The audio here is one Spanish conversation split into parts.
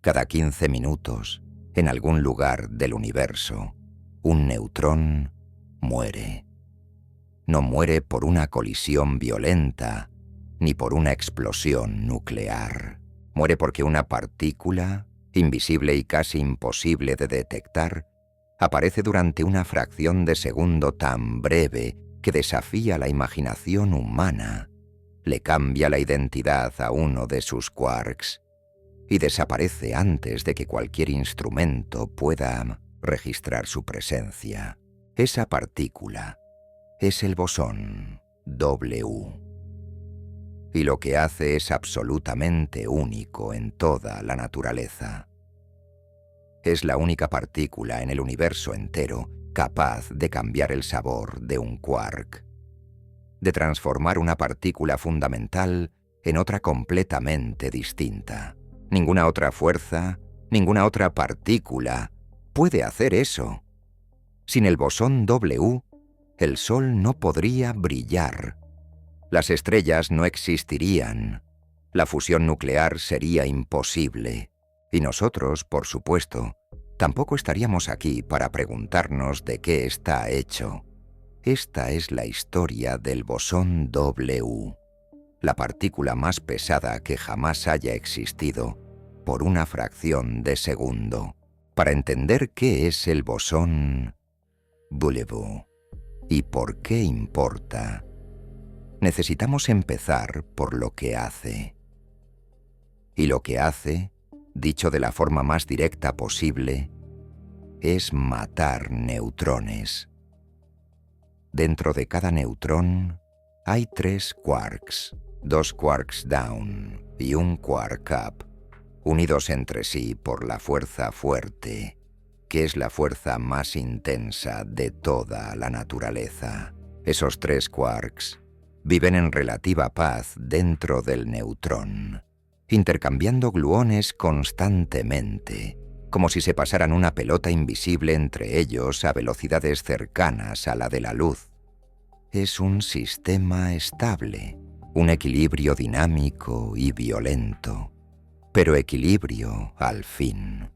Cada 15 minutos, en algún lugar del universo, un neutrón muere. No muere por una colisión violenta, ni por una explosión nuclear. Muere porque una partícula, invisible y casi imposible de detectar, aparece durante una fracción de segundo tan breve que desafía la imaginación humana, le cambia la identidad a uno de sus quarks y desaparece antes de que cualquier instrumento pueda registrar su presencia. Esa partícula es el bosón W. Y lo que hace es absolutamente único en toda la naturaleza. Es la única partícula en el universo entero capaz de cambiar el sabor de un quark, de transformar una partícula fundamental en otra completamente distinta. Ninguna otra fuerza, ninguna otra partícula puede hacer eso. Sin el bosón W, el Sol no podría brillar. Las estrellas no existirían. La fusión nuclear sería imposible. Y nosotros, por supuesto, tampoco estaríamos aquí para preguntarnos de qué está hecho. Esta es la historia del bosón W, la partícula más pesada que jamás haya existido por una fracción de segundo. Para entender qué es el bosón W y por qué importa, necesitamos empezar por lo que hace. Y lo que hace, dicho de la forma más directa posible, es matar neutrones. Dentro de cada neutrón hay 3 quarks, 2 quarks down y un quark up, unidos entre sí por la fuerza fuerte, que es la fuerza más intensa de toda la naturaleza. Esos 3 quarks viven en relativa paz dentro del neutrón, intercambiando gluones constantemente, como si se pasaran una pelota invisible entre ellos a velocidades cercanas a la de la luz. Es un sistema estable, un equilibrio dinámico y violento, pero equilibrio al fin.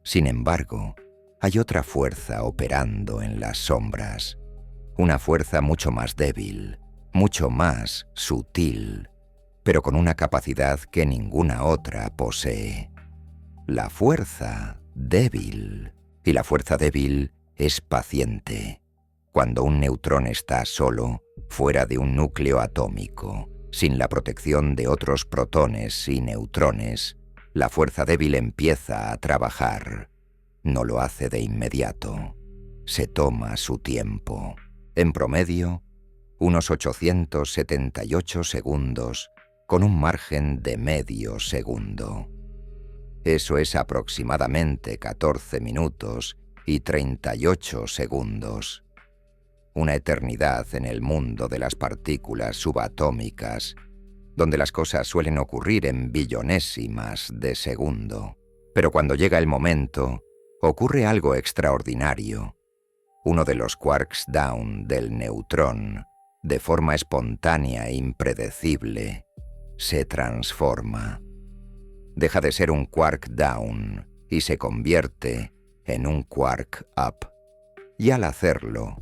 Sin embargo, hay otra fuerza operando en las sombras, una fuerza mucho más débil, mucho más sutil, pero con una capacidad que ninguna otra posee. La fuerza débil. Y la fuerza débil es paciente. Cuando un neutrón está solo, fuera de un núcleo atómico, sin la protección de otros protones y neutrones, la fuerza débil empieza a trabajar. No lo hace de inmediato. Se toma su tiempo. En promedio, unos 878 segundos, con un margen de medio segundo. Eso es aproximadamente 14 minutos y 38 segundos. Una eternidad en el mundo de las partículas subatómicas, donde las cosas suelen ocurrir en billonésimas de segundo. Pero cuando llega el momento, ocurre algo extraordinario. Uno de los quarks down del neutrón, de forma espontánea e impredecible, se transforma. Deja de ser un quark down y se convierte en un quark up. Y al hacerlo,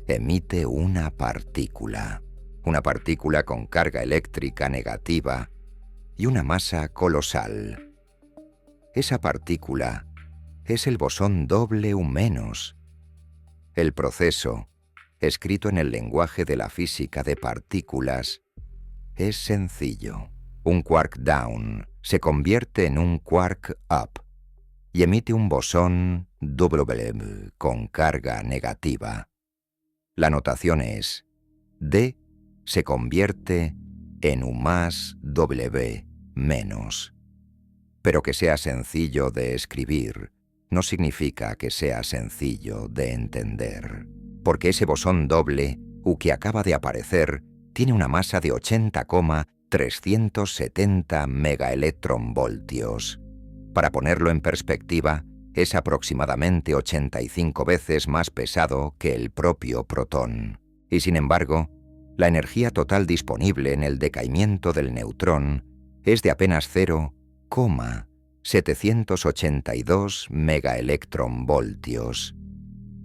emite una partícula con carga eléctrica negativa y una masa colosal. Esa partícula es el bosón W-. El proceso, escrito en el lenguaje de la física de partículas, es sencillo. Un quark down se convierte en un quark up y emite un bosón W con carga negativa. La notación es: D se convierte en U más W menos. Pero que sea sencillo de escribir no significa que sea sencillo de entender, porque ese bosón doble, U que acaba de aparecer, tiene una masa de 80,370 megaelectronvoltios. Para ponerlo en perspectiva, es aproximadamente 85 veces más pesado que el propio protón. Y sin embargo, la energía total disponible en el decaimiento del neutrón es de apenas 0,6 782 megaelectronvoltios.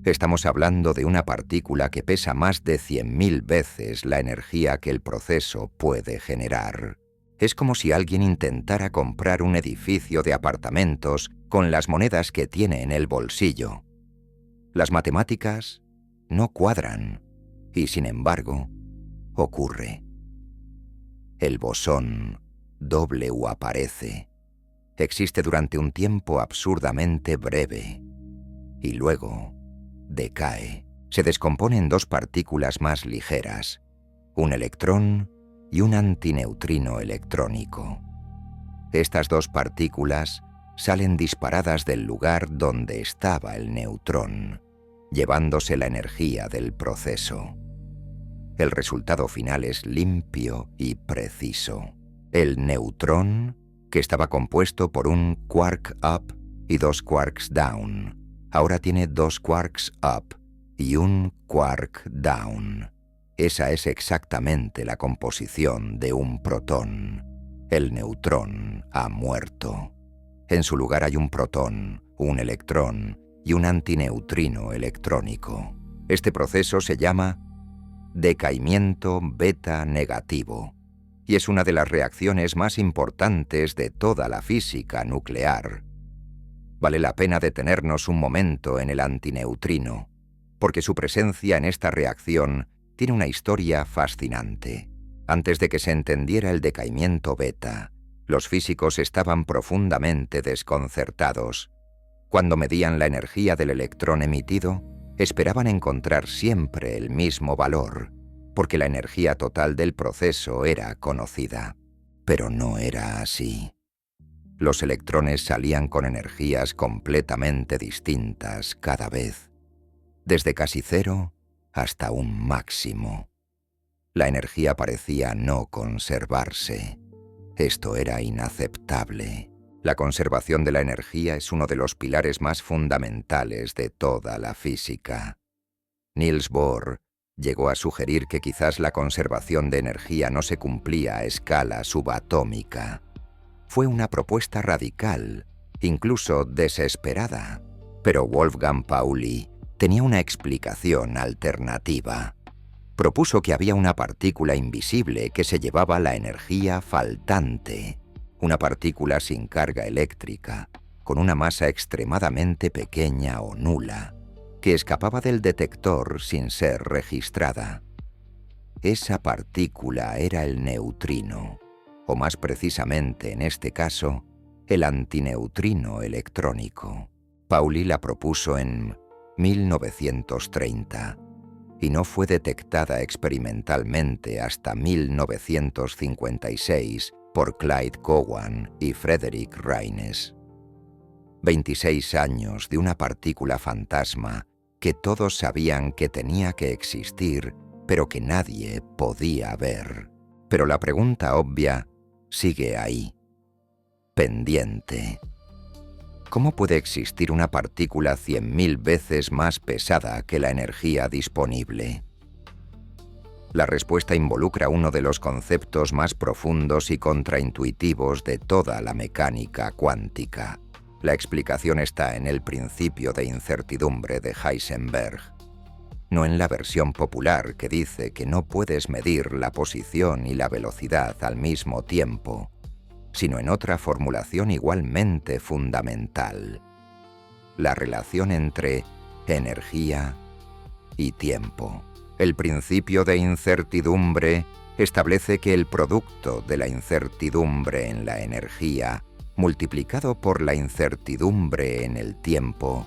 Estamos hablando de una partícula que pesa más de 100.000 veces la energía que el proceso puede generar. Es como si alguien intentara comprar un edificio de apartamentos con las monedas que tiene en el bolsillo. Las matemáticas no cuadran, y sin embargo, ocurre. El bosón W aparece. Existe durante un tiempo absurdamente breve, y luego decae. Se descompone en dos partículas más ligeras, un electrón y un antineutrino electrónico. Estas dos partículas salen disparadas del lugar donde estaba el neutrón, llevándose la energía del proceso. El resultado final es limpio y preciso. El neutrón, que estaba compuesto por un quark up y dos quarks down, ahora tiene dos quarks up y un quark down. Esa es exactamente la composición de un protón. El neutrón ha muerto. En su lugar hay un protón, un electrón y un antineutrino electrónico. Este proceso se llama decaimiento beta negativo y es una de las reacciones más importantes de toda la física nuclear. Vale la pena detenernos un momento en el antineutrino, porque su presencia en esta reacción tiene una historia fascinante. Antes de que se entendiera el decaimiento beta, los físicos estaban profundamente desconcertados. Cuando medían la energía del electrón emitido, esperaban encontrar siempre el mismo valor, porque la energía total del proceso era conocida. Pero no era así. Los electrones salían con energías completamente distintas cada vez, desde casi cero hasta un máximo. La energía parecía no conservarse. Esto era inaceptable. La conservación de la energía es uno de los pilares más fundamentales de toda la física. Niels Bohr llegó a sugerir que quizás la conservación de energía no se cumplía a escala subatómica. Fue una propuesta radical, incluso desesperada, pero Wolfgang Pauli tenía una explicación alternativa. Propuso que había una partícula invisible que se llevaba la energía faltante, una partícula sin carga eléctrica, con una masa extremadamente pequeña o nula, que escapaba del detector sin ser registrada. Esa partícula era el neutrino, o más precisamente en este caso, el antineutrino electrónico. Pauli la propuso en 1930 y no fue detectada experimentalmente hasta 1956 por Clyde Cowan y Frederick Reines. 26 años de una partícula fantasma que todos sabían que tenía que existir, pero que nadie podía ver. Pero la pregunta obvia sigue ahí, pendiente. ¿Cómo puede existir una partícula 100.000 veces más pesada que la energía disponible? La respuesta involucra uno de los conceptos más profundos y contraintuitivos de toda la mecánica cuántica. La explicación está en el principio de incertidumbre de Heisenberg, no en la versión popular que dice que no puedes medir la posición y la velocidad al mismo tiempo, sino en otra formulación igualmente fundamental: la relación entre energía y tiempo. El principio de incertidumbre establece que el producto de la incertidumbre en la energía multiplicado por la incertidumbre en el tiempo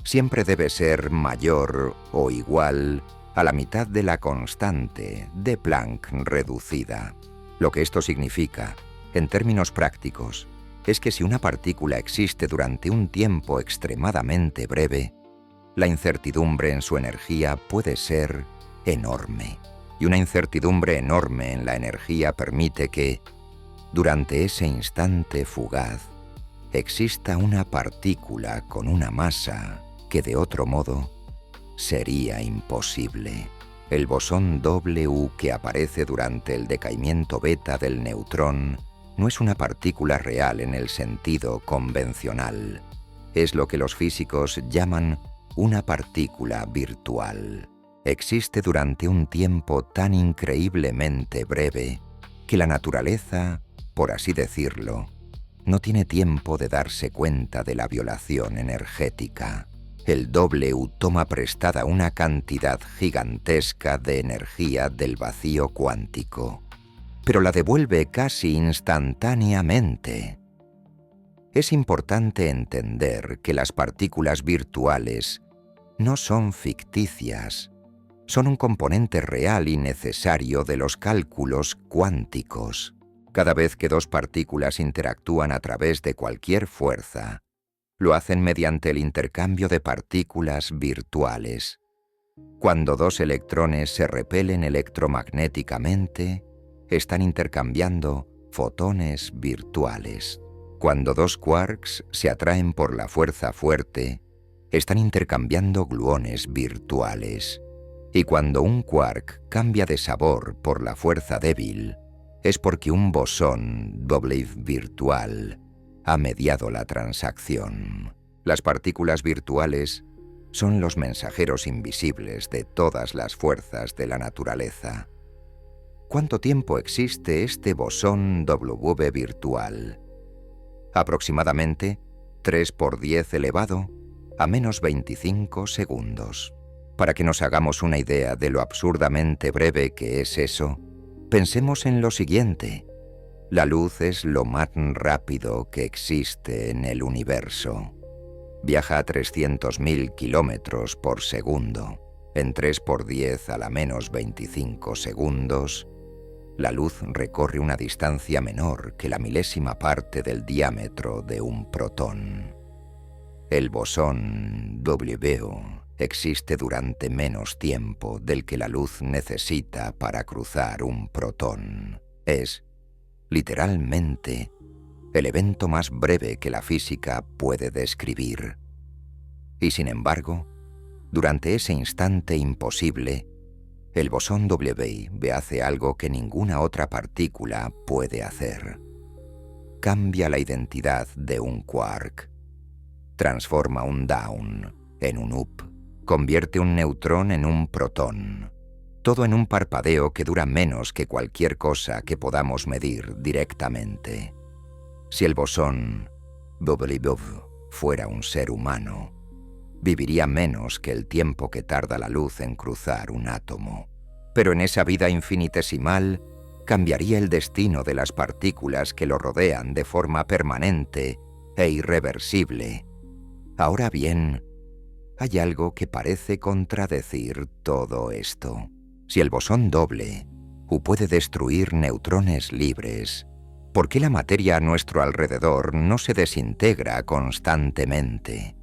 siempre debe ser mayor o igual a la mitad de la constante de Planck reducida. Lo que esto significa, en términos prácticos, es que si una partícula existe durante un tiempo extremadamente breve, la incertidumbre en su energía puede ser enorme. Y una incertidumbre enorme en la energía permite que, durante ese instante fugaz, exista una partícula con una masa que de otro modo sería imposible. El bosón W que aparece durante el decaimiento beta del neutrón no es una partícula real en el sentido convencional. Es lo que los físicos llaman una partícula virtual. Existe durante un tiempo tan increíblemente breve que la naturaleza, por así decirlo, no tiene tiempo de darse cuenta de la violación energética. El W toma prestada una cantidad gigantesca de energía del vacío cuántico, pero la devuelve casi instantáneamente. Es importante entender que las partículas virtuales no son ficticias, son un componente real y necesario de los cálculos cuánticos. Cada vez que dos partículas interactúan a través de cualquier fuerza, lo hacen mediante el intercambio de partículas virtuales. Cuando dos electrones se repelen electromagnéticamente, están intercambiando fotones virtuales. Cuando dos quarks se atraen por la fuerza fuerte, están intercambiando gluones virtuales. Y cuando un quark cambia de sabor por la fuerza débil, es porque un bosón doble virtual ha mediado la transacción. Las partículas virtuales son los mensajeros invisibles de todas las fuerzas de la naturaleza. ¿Cuánto tiempo existe este bosón W virtual? Aproximadamente 3 por 10 elevado a menos 25 segundos. Para que nos hagamos una idea de lo absurdamente breve que es eso, pensemos en lo siguiente. La luz es lo más rápido que existe en el universo. Viaja a 300.000 kilómetros por segundo. En 3 por 10 a la menos 25 segundos, la luz recorre una distancia menor que la milésima parte del diámetro de un protón. El bosón W existe durante menos tiempo del que la luz necesita para cruzar un protón. Es, literalmente, el evento más breve que la física puede describir. Y sin embargo, durante ese instante imposible, el bosón W hace algo que ninguna otra partícula puede hacer. Cambia la identidad de un quark. Transforma un down en un up. Convierte un neutrón en un protón. Todo en un parpadeo que dura menos que cualquier cosa que podamos medir directamente. Si el bosón W fuera un ser humano, viviría menos que el tiempo que tarda la luz en cruzar un átomo. Pero en esa vida infinitesimal, cambiaría el destino de las partículas que lo rodean de forma permanente e irreversible. Ahora bien, hay algo que parece contradecir todo esto. Si el bosón doble puede destruir neutrones libres, ¿por qué la materia a nuestro alrededor no se desintegra constantemente?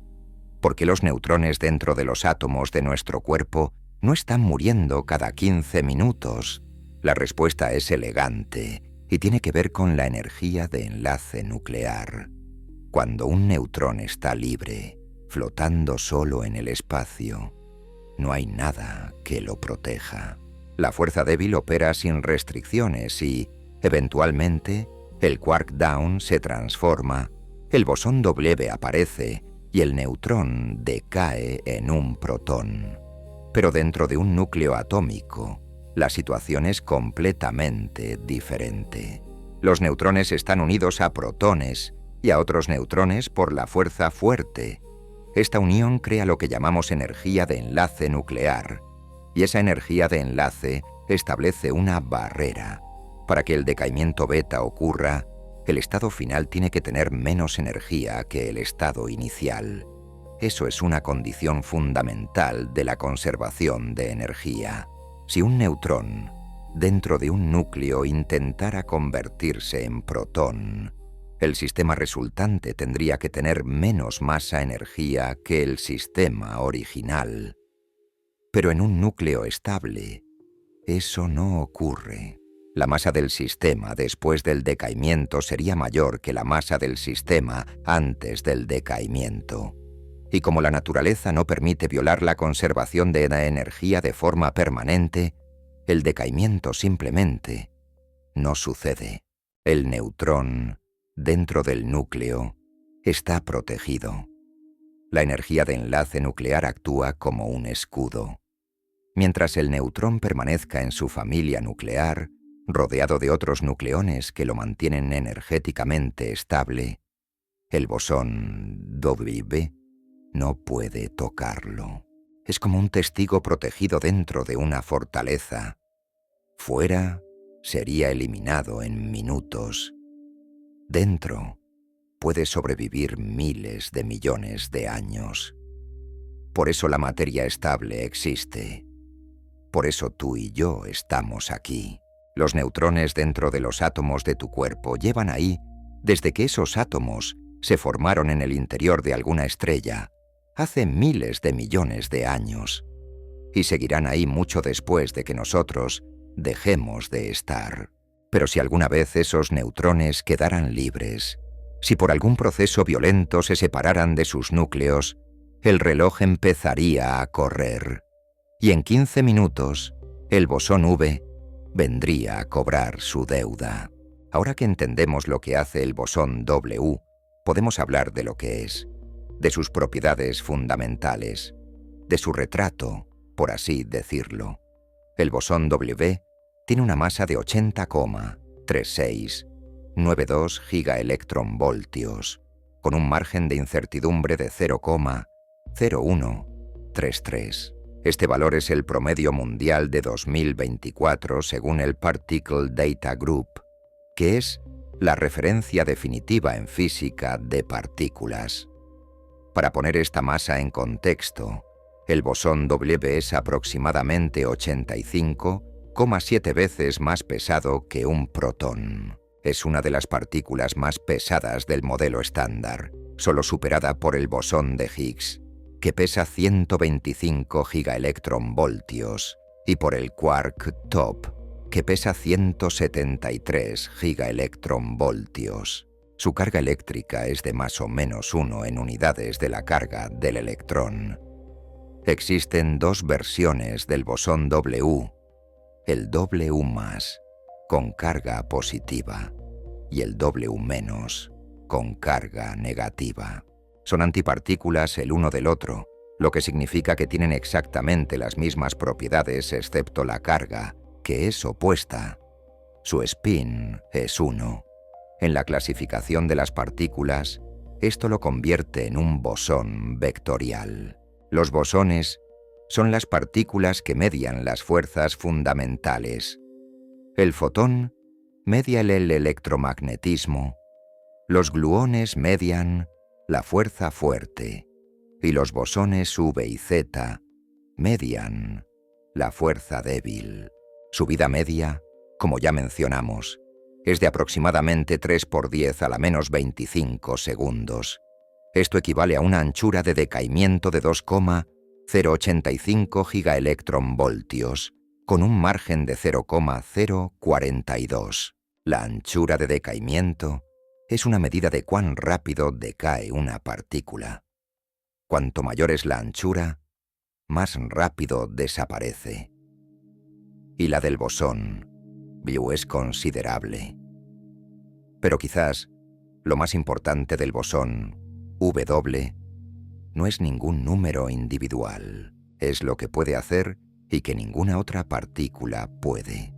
¿Por qué los neutrones dentro de los átomos de nuestro cuerpo no están muriendo cada 15 minutos? La respuesta es elegante y tiene que ver con la energía de enlace nuclear. Cuando un neutrón está libre, flotando solo en el espacio, no hay nada que lo proteja. La fuerza débil opera sin restricciones y, eventualmente, el quark down se transforma, el bosón W aparece y el neutrón decae en un protón. Pero dentro de un núcleo atómico, la situación es completamente diferente. Los neutrones están unidos a protones y a otros neutrones por la fuerza fuerte. Esta unión crea lo que llamamos energía de enlace nuclear, y esa energía de enlace establece una barrera. Para que el decaimiento beta ocurra, el estado final tiene que tener menos energía que el estado inicial. Eso es una condición fundamental de la conservación de energía. Si un neutrón, dentro de un núcleo, intentara convertirse en protón, el sistema resultante tendría que tener menos masa-energía que el sistema original. Pero en un núcleo estable, eso no ocurre. La masa del sistema después del decaimiento sería mayor que la masa del sistema antes del decaimiento. Y como la naturaleza no permite violar la conservación de la energía de forma permanente, el decaimiento simplemente no sucede. El neutrón, dentro del núcleo, está protegido. La energía de enlace nuclear actúa como un escudo. Mientras el neutrón permanezca en su familia nuclear, rodeado de otros nucleones que lo mantienen energéticamente estable, el bosón W no puede tocarlo. Es como un testigo protegido dentro de una fortaleza. Fuera, sería eliminado en minutos. Dentro, puede sobrevivir miles de millones de años. Por eso la materia estable existe. Por eso tú y yo estamos aquí. Los neutrones dentro de los átomos de tu cuerpo llevan ahí desde que esos átomos se formaron en el interior de alguna estrella, hace miles de millones de años, y seguirán ahí mucho después de que nosotros dejemos de estar. Pero si alguna vez esos neutrones quedaran libres, si por algún proceso violento se separaran de sus núcleos, el reloj empezaría a correr, y en 15 minutos, el bosón V vendría a cobrar su deuda. Ahora que entendemos lo que hace el bosón W, podemos hablar de lo que es, de sus propiedades fundamentales, de su retrato, por así decirlo. El bosón W tiene una masa de 80,3692 gigaelectronvoltios, con un margen de incertidumbre de 0,0133. Este valor es el promedio mundial de 2024 según el Particle Data Group, que es la referencia definitiva en física de partículas. Para poner esta masa en contexto, el bosón W es aproximadamente 85,7 veces más pesado que un protón. Es una de las partículas más pesadas del modelo estándar, solo superada por el bosón de Higgs, que pesa 125 gigaelectronvoltios, y por el quark top, que pesa 173 gigaelectronvoltios. Su carga eléctrica es de más o menos 1 en unidades de la carga del electrón. Existen dos versiones del bosón W, el W+, con carga positiva, y el W-, con carga negativa. Son antipartículas el uno del otro, lo que significa que tienen exactamente las mismas propiedades excepto la carga, que es opuesta. Su spin es 1. En la clasificación de las partículas, esto lo convierte en un bosón vectorial. Los bosones son las partículas que median las fuerzas fundamentales. El fotón media el electromagnetismo, los gluones median la fuerza fuerte, y los bosones V y Z median la fuerza débil. Su vida media, como ya mencionamos, es de aproximadamente 3 por 10 a la menos 25 segundos. Esto equivale a una anchura de decaimiento de 2,085 gigaelectronvoltios, con un margen de 0,042. La anchura de decaimiento es una medida de cuán rápido decae una partícula. Cuanto mayor es la anchura, más rápido desaparece. Y la del bosón W es considerable. Pero quizás lo más importante del bosón W no es ningún número individual, es lo que puede hacer y que ninguna otra partícula puede.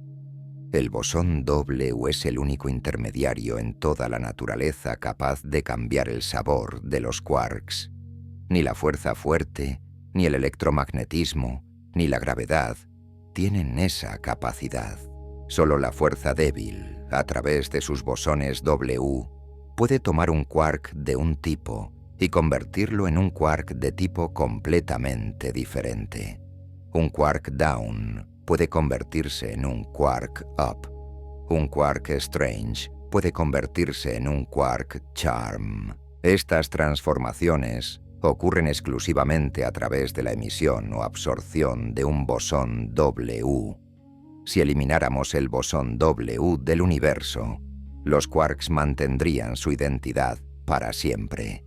El bosón W es el único intermediario en toda la naturaleza capaz de cambiar el sabor de los quarks. Ni la fuerza fuerte, ni el electromagnetismo, ni la gravedad tienen esa capacidad. Solo la fuerza débil, a través de sus bosones W, puede tomar un quark de un tipo y convertirlo en un quark de tipo completamente diferente. Un quark down puede convertirse en un quark up. Un quark strange puede convertirse en un quark charm. Estas transformaciones ocurren exclusivamente a través de la emisión o absorción de un bosón W. Si elimináramos el bosón W del universo, los quarks mantendrían su identidad para siempre.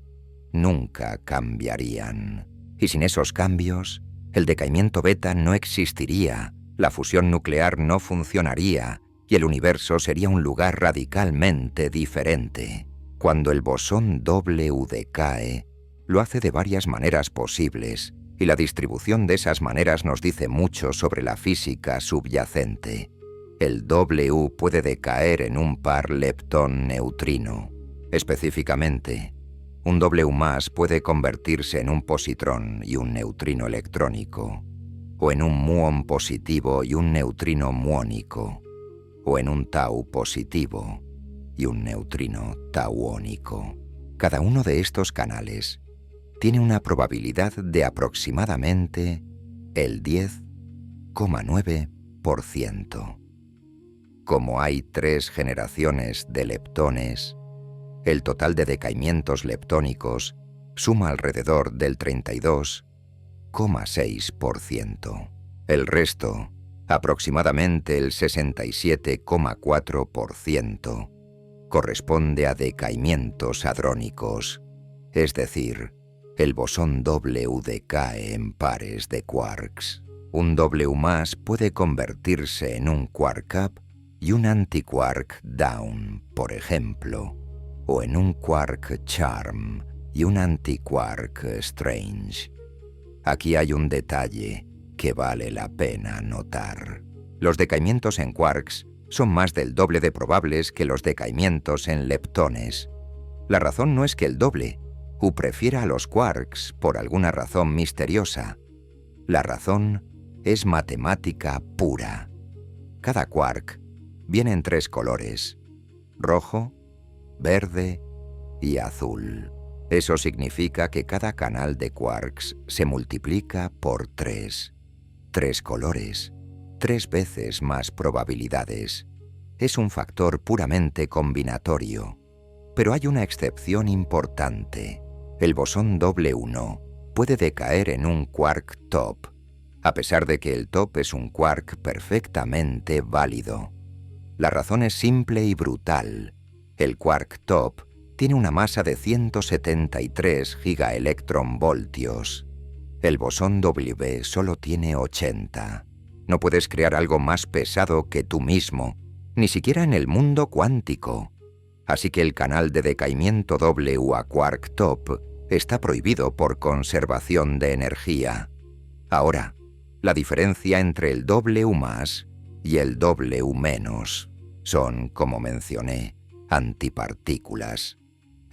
Nunca cambiarían. Y sin esos cambios, el decaimiento beta no existiría, la fusión nuclear no funcionaría y el universo sería un lugar radicalmente diferente. Cuando el bosón W decae, lo hace de varias maneras posibles, y la distribución de esas maneras nos dice mucho sobre la física subyacente. El W puede decaer en un par leptón-neutrino. Específicamente, un W+ puede convertirse en un positrón y un neutrino electrónico, o en un muón positivo y un neutrino muónico, o en un tau positivo y un neutrino tauónico. Cada uno de estos canales tiene una probabilidad de aproximadamente el 10,9%. Como hay 3 generaciones de leptones, el total de decaimientos leptónicos suma alrededor del 32,6%. El resto, aproximadamente el 67,4%, corresponde a decaimientos hadrónicos, es decir, el bosón W decae en pares de quarks. Un W+ puede convertirse en un quark up y un antiquark down, por ejemplo, o en un quark charm y un antiquark strange. Aquí hay un detalle que vale la pena notar. Los decaimientos en quarks son más del doble de probables que los decaimientos en leptones. La razón no es que el doble prefiera a los quarks por alguna razón misteriosa. La razón es matemática pura. Cada quark viene en 3 colores: rojo, verde y azul. Eso significa que cada canal de quarks se multiplica por 3. 3 colores, 3 veces más probabilidades. Es un factor puramente combinatorio. Pero hay una excepción importante. El bosón W1 puede decaer en un quark top, a pesar de que el top es un quark perfectamente válido. La razón es simple y brutal. El quark top tiene una masa de 173 gigaelectronvoltios. El bosón W solo tiene 80. No puedes crear algo más pesado que tú mismo, ni siquiera en el mundo cuántico. Así que el canal de decaimiento W a quark top está prohibido por conservación de energía. Ahora, la diferencia entre el W+ y el W- son, como mencioné, antipartículas.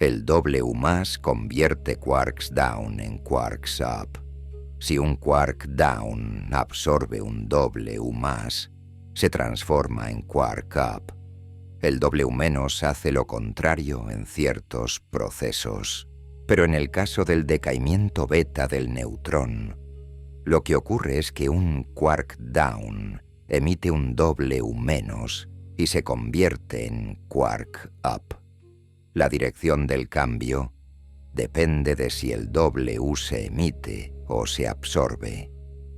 El W+ convierte quarks down en quarks up. Si un quark down absorbe un W+, se transforma en quark up. El W- hace lo contrario en ciertos procesos. Pero en el caso del decaimiento beta del neutrón, lo que ocurre es que un quark down emite un W- y se convierte en quark up. La dirección del cambio depende de si el W se emite o se absorbe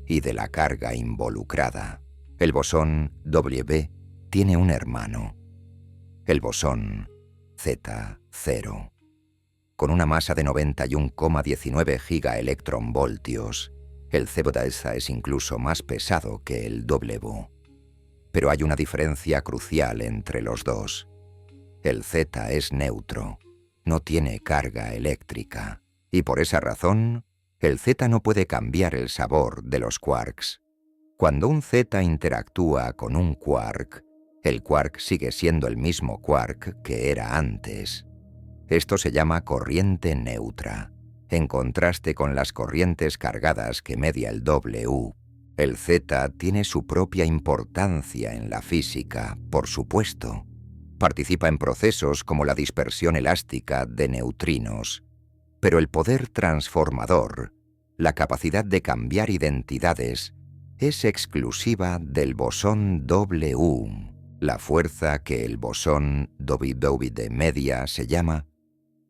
y de la carga involucrada. El bosón W tiene un hermano, el bosón Z0. Con una masa de 91,19 gigaelectronvoltios, el Z es incluso más pesado que el W. Pero hay una diferencia crucial entre los dos. El Z es neutro, no tiene carga eléctrica, y por esa razón, el Z no puede cambiar el sabor de los quarks. Cuando un Z interactúa con un quark, el quark sigue siendo el mismo quark que era antes. Esto se llama corriente neutra, en contraste con las corrientes cargadas que media el W. El Z tiene su propia importancia en la física, por supuesto. Participa en procesos como la dispersión elástica de neutrinos. Pero el poder transformador, la capacidad de cambiar identidades, es exclusiva del bosón W. La fuerza que el bosón W media se llama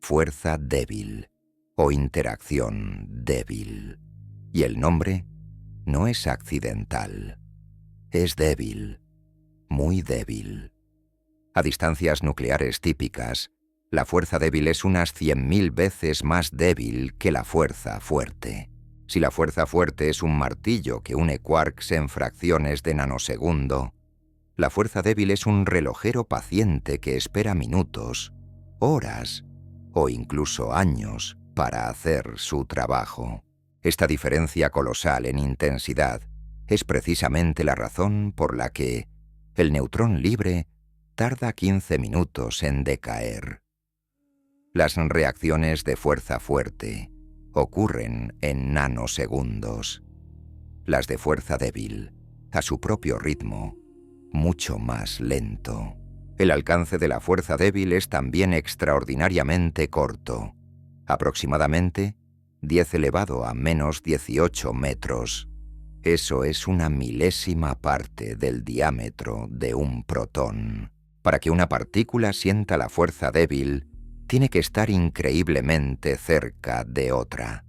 fuerza débil o interacción débil. Y el nombre no es accidental. Es débil, muy débil. A distancias nucleares típicas, la fuerza débil es unas 100.000 veces más débil que la fuerza fuerte. Si la fuerza fuerte es un martillo que une quarks en fracciones de nanosegundo, La fuerza débil es un relojero paciente que espera minutos, horas o incluso años para hacer su trabajo. Esta diferencia colosal en intensidad es precisamente la razón por la que el neutrón libre tarda 15 minutos en decaer. Las reacciones de fuerza fuerte ocurren en nanosegundos. Las de fuerza débil, a su propio ritmo, mucho más lento. El alcance de la fuerza débil es también extraordinariamente corto, aproximadamente 10 elevado a menos 18 metros. Eso es una milésima parte del diámetro de un protón. Para que una partícula sienta la fuerza débil, tiene que estar increíblemente cerca de otra.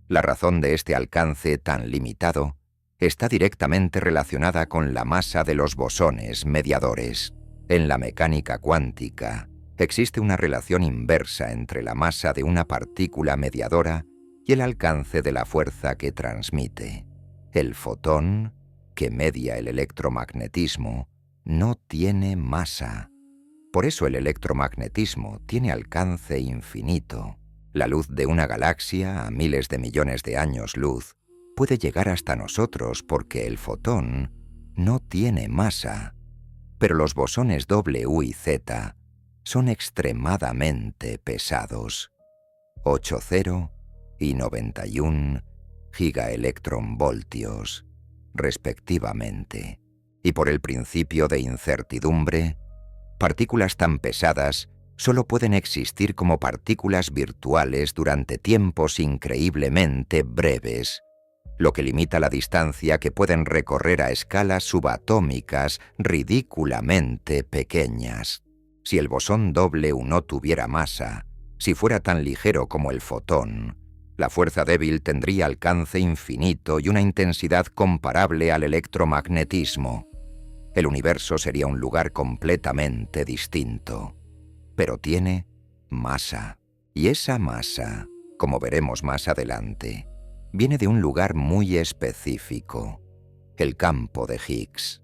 La razón de este alcance tan limitado está directamente relacionada con la masa de los bosones mediadores. En la mecánica cuántica existe una relación inversa entre la masa de una partícula mediadora y el alcance de la fuerza que transmite. El fotón, que media el electromagnetismo, no tiene masa. Por eso el electromagnetismo tiene alcance infinito. La luz de una galaxia a miles de millones de años luz puede llegar hasta nosotros porque el fotón no tiene masa. Pero los bosones W y Z son extremadamente pesados. 80 y 91 gigaelectronvoltios, respectivamente. Y por el principio de incertidumbre, partículas tan pesadas solo pueden existir como partículas virtuales durante tiempos increíblemente breves, lo que limita la distancia que pueden recorrer a escalas subatómicas ridículamente pequeñas. Si el bosón W no tuviera masa, si fuera tan ligero como el fotón, la fuerza débil tendría alcance infinito y una intensidad comparable al electromagnetismo. El universo sería un lugar completamente distinto. Pero tiene masa. Y esa masa, como veremos más adelante, viene de un lugar muy específico, el campo de Higgs.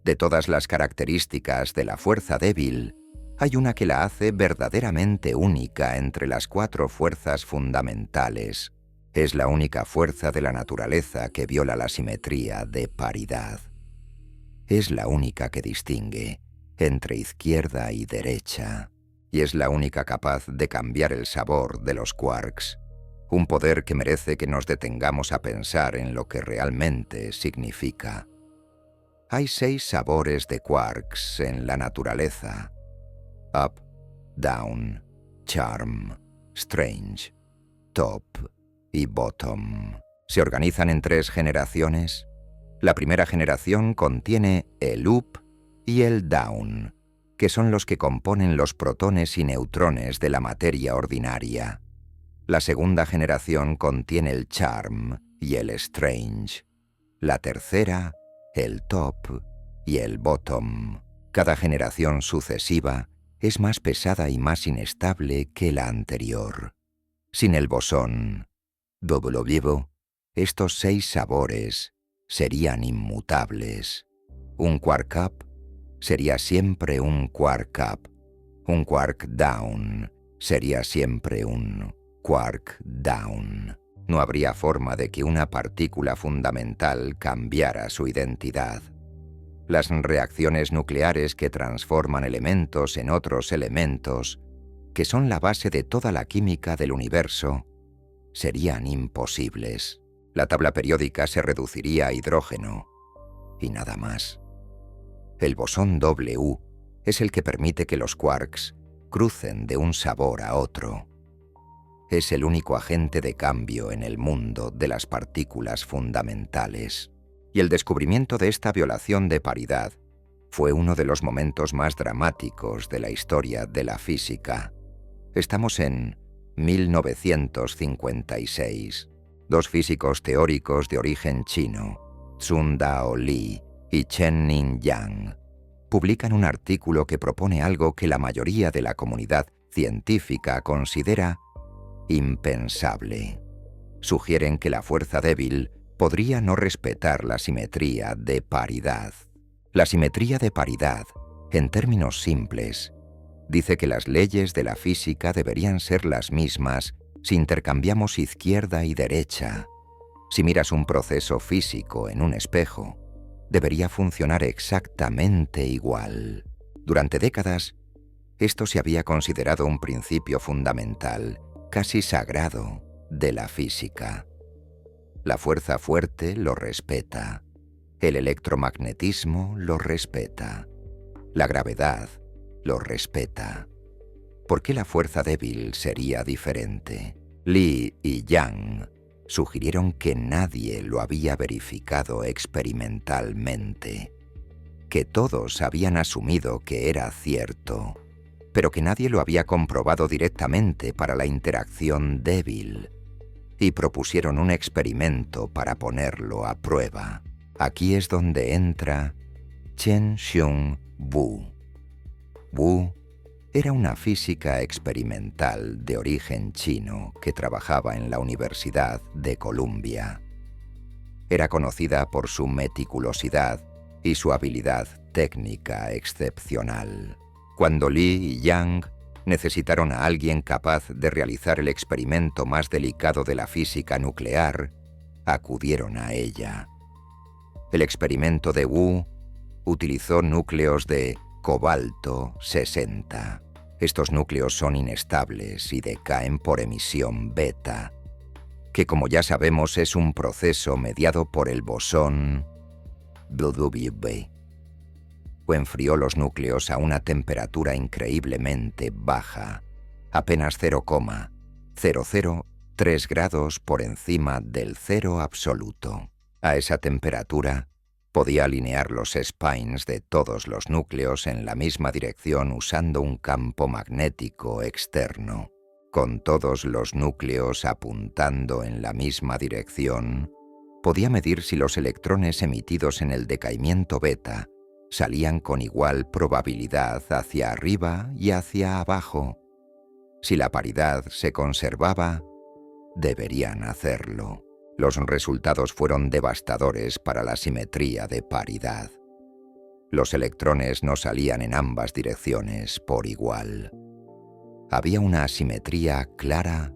De todas las características de la fuerza débil, hay una que la hace verdaderamente única entre las 4 fuerzas fundamentales. Es la única fuerza de la naturaleza que viola la simetría de paridad. Es la única que distingue entre izquierda y derecha, y es la única capaz de cambiar el sabor de los quarks. Un poder que merece que nos detengamos a pensar en lo que realmente significa. Hay 6 sabores de quarks en la naturaleza: up, down, charm, strange, top y bottom. Se organizan en 3 generaciones. La primera generación contiene el up y el down, que son los que componen los protones y neutrones de la materia ordinaria. La segunda generación contiene el charm y el strange. La tercera, el top y el bottom. Cada generación sucesiva es más pesada y más inestable que la anterior. Sin el bosón W, estos 6 sabores serían inmutables. Un quark up sería siempre un quark up. Un quark down sería siempre un quark down. No habría forma de que una partícula fundamental cambiara su identidad. Las reacciones nucleares que transforman elementos en otros elementos, que son la base de toda la química del universo, serían imposibles. La tabla periódica se reduciría a hidrógeno, y nada más. El bosón W es el que permite que los quarks crucen de un sabor a otro. Es el único agente de cambio en el mundo de las partículas fundamentales. Y el descubrimiento de esta violación de paridad fue uno de los momentos más dramáticos de la historia de la física. Estamos en 1956. 2 físicos teóricos de origen chino, Tsung-Dao Lee y Chen-Ning Yang, publican un artículo que propone algo que la mayoría de la comunidad científica considera impensable. Sugieren que la fuerza débil podría no respetar la simetría de paridad. La simetría de paridad, en términos simples, dice que las leyes de la física deberían ser las mismas si intercambiamos izquierda y derecha. Si miras un proceso físico en un espejo, debería funcionar exactamente igual. Durante décadas, esto se había considerado un principio fundamental, casi sagrado, de la física. La fuerza fuerte lo respeta. El electromagnetismo lo respeta. La gravedad lo respeta. ¿Por qué la fuerza débil sería diferente? Lee y Yang sugirieron que nadie lo había verificado experimentalmente, que todos habían asumido que era cierto, pero que nadie lo había comprobado directamente para la interacción débil, y propusieron un experimento para ponerlo a prueba. Aquí es donde entra Chen-Hsiung Wu. Wu era una física experimental de origen chino que trabajaba en la Universidad de Columbia. Era conocida por su meticulosidad y su habilidad técnica excepcional. Cuando Lee y Yang necesitaron a alguien capaz de realizar el experimento más delicado de la física nuclear, acudieron a ella. El experimento de Wu utilizó núcleos de cobalto 60. Estos núcleos son inestables y decaen por emisión beta, que como ya sabemos es un proceso mediado por el bosón WB. Enfrió los núcleos a una temperatura increíblemente baja, apenas 0,003 grados por encima del cero absoluto. A esa temperatura, podía alinear los spines de todos los núcleos en la misma dirección usando un campo magnético externo. Con todos los núcleos apuntando en la misma dirección, podía medir si los electrones emitidos en el decaimiento beta salían con igual probabilidad hacia arriba y hacia abajo. Si la paridad se conservaba, deberían hacerlo. Los resultados fueron devastadores para la simetría de paridad. Los electrones no salían en ambas direcciones por igual. Había una asimetría clara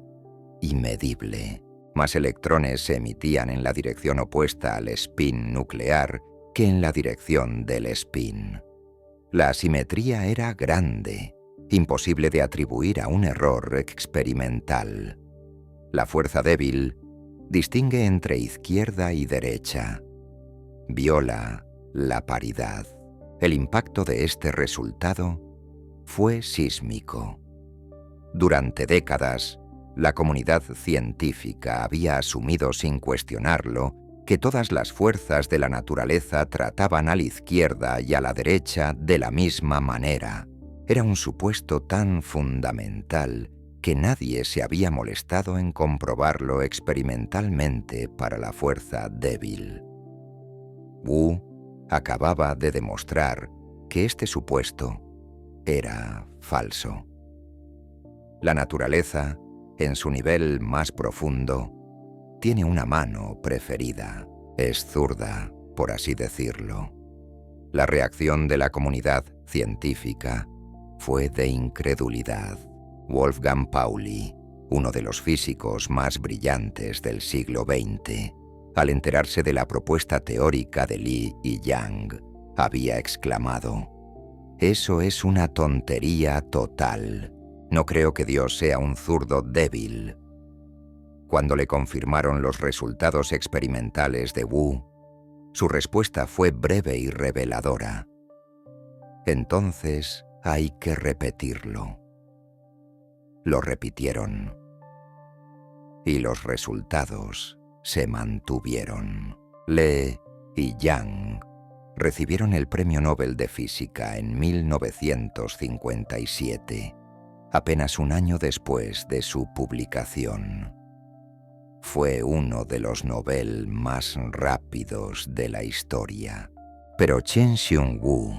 y medible. Más electrones se emitían en la dirección opuesta al spin nuclear que en la dirección del spin. La asimetría era grande, imposible de atribuir a un error experimental. La fuerza débil distingue entre izquierda y derecha. Viola la paridad. El impacto de este resultado fue sísmico. Durante décadas, la comunidad científica había asumido sin cuestionarlo que todas las fuerzas de la naturaleza trataban a la izquierda y a la derecha de la misma manera. Era un supuesto tan fundamental que nadie se había molestado en comprobarlo experimentalmente para la fuerza débil. Wu acababa de demostrar que este supuesto era falso. La naturaleza, en su nivel más profundo, tiene una mano preferida. Es zurda, por así decirlo. La reacción de la comunidad científica fue de incredulidad. Wolfgang Pauli, uno de los físicos más brillantes del siglo XX, al enterarse de la propuesta teórica de Lee y Yang, había exclamado: «Eso es una tontería total. No creo que Dios sea un zurdo débil». Cuando le confirmaron los resultados experimentales de Wu, su respuesta fue breve y reveladora: «Entonces hay que repetirlo». Lo repitieron. Y los resultados se mantuvieron. Lee y Yang recibieron el Premio Nobel de Física en 1957, apenas un año después de su publicación. Fue uno de los Nobel más rápidos de la historia. Pero Chen-Hsiung Wu,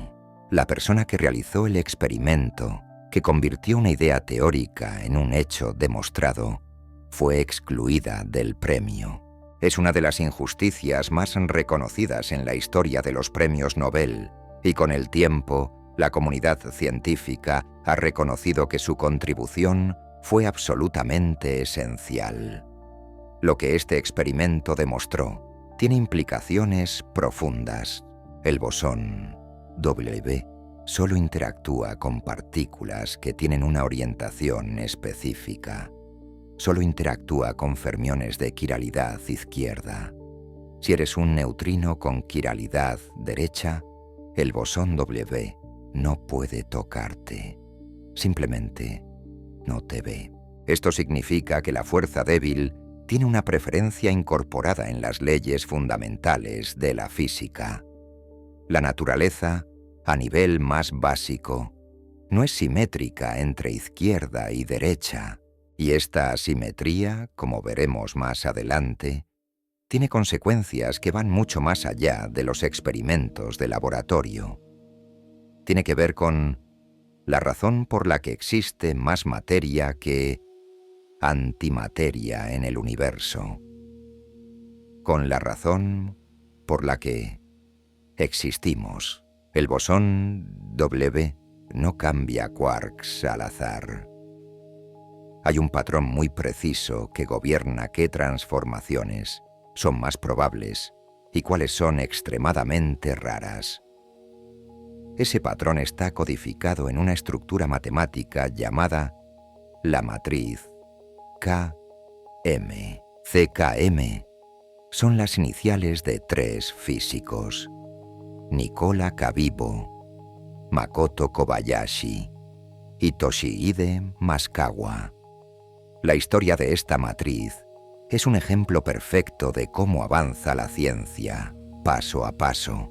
la persona que realizó el experimento que convirtió una idea teórica en un hecho demostrado, fue excluida del premio. Es una de las injusticias más reconocidas en la historia de los premios Nobel, Y con el tiempo, la comunidad científica ha reconocido que su contribución fue absolutamente esencial. Lo que este experimento demostró tiene implicaciones profundas. El bosón W solo interactúa con partículas que tienen una orientación específica. Solo interactúa con fermiones de quiralidad izquierda. Si eres un neutrino con quiralidad derecha, el bosón W no puede tocarte. Simplemente no te ve. Esto significa que la fuerza débil tiene una preferencia incorporada en las leyes fundamentales de la física. La naturaleza, a nivel más básico, no es simétrica entre izquierda y derecha, y esta asimetría, como veremos más adelante, tiene consecuencias que van mucho más allá de los experimentos de laboratorio. Tiene que ver con la razón por la que existe más materia que antimateria en el universo, con la razón por la que existimos. El bosón W no cambia quarks al azar. Hay un patrón muy preciso que gobierna qué transformaciones son más probables y cuáles son extremadamente raras. Ese patrón está codificado en una estructura matemática llamada la matriz KM. CKM son las iniciales de 3 físicos: Nicola Kabibo, Makoto Kobayashi y Toshihide Masukawa. La historia de esta matriz es un ejemplo perfecto de cómo avanza la ciencia, paso a paso,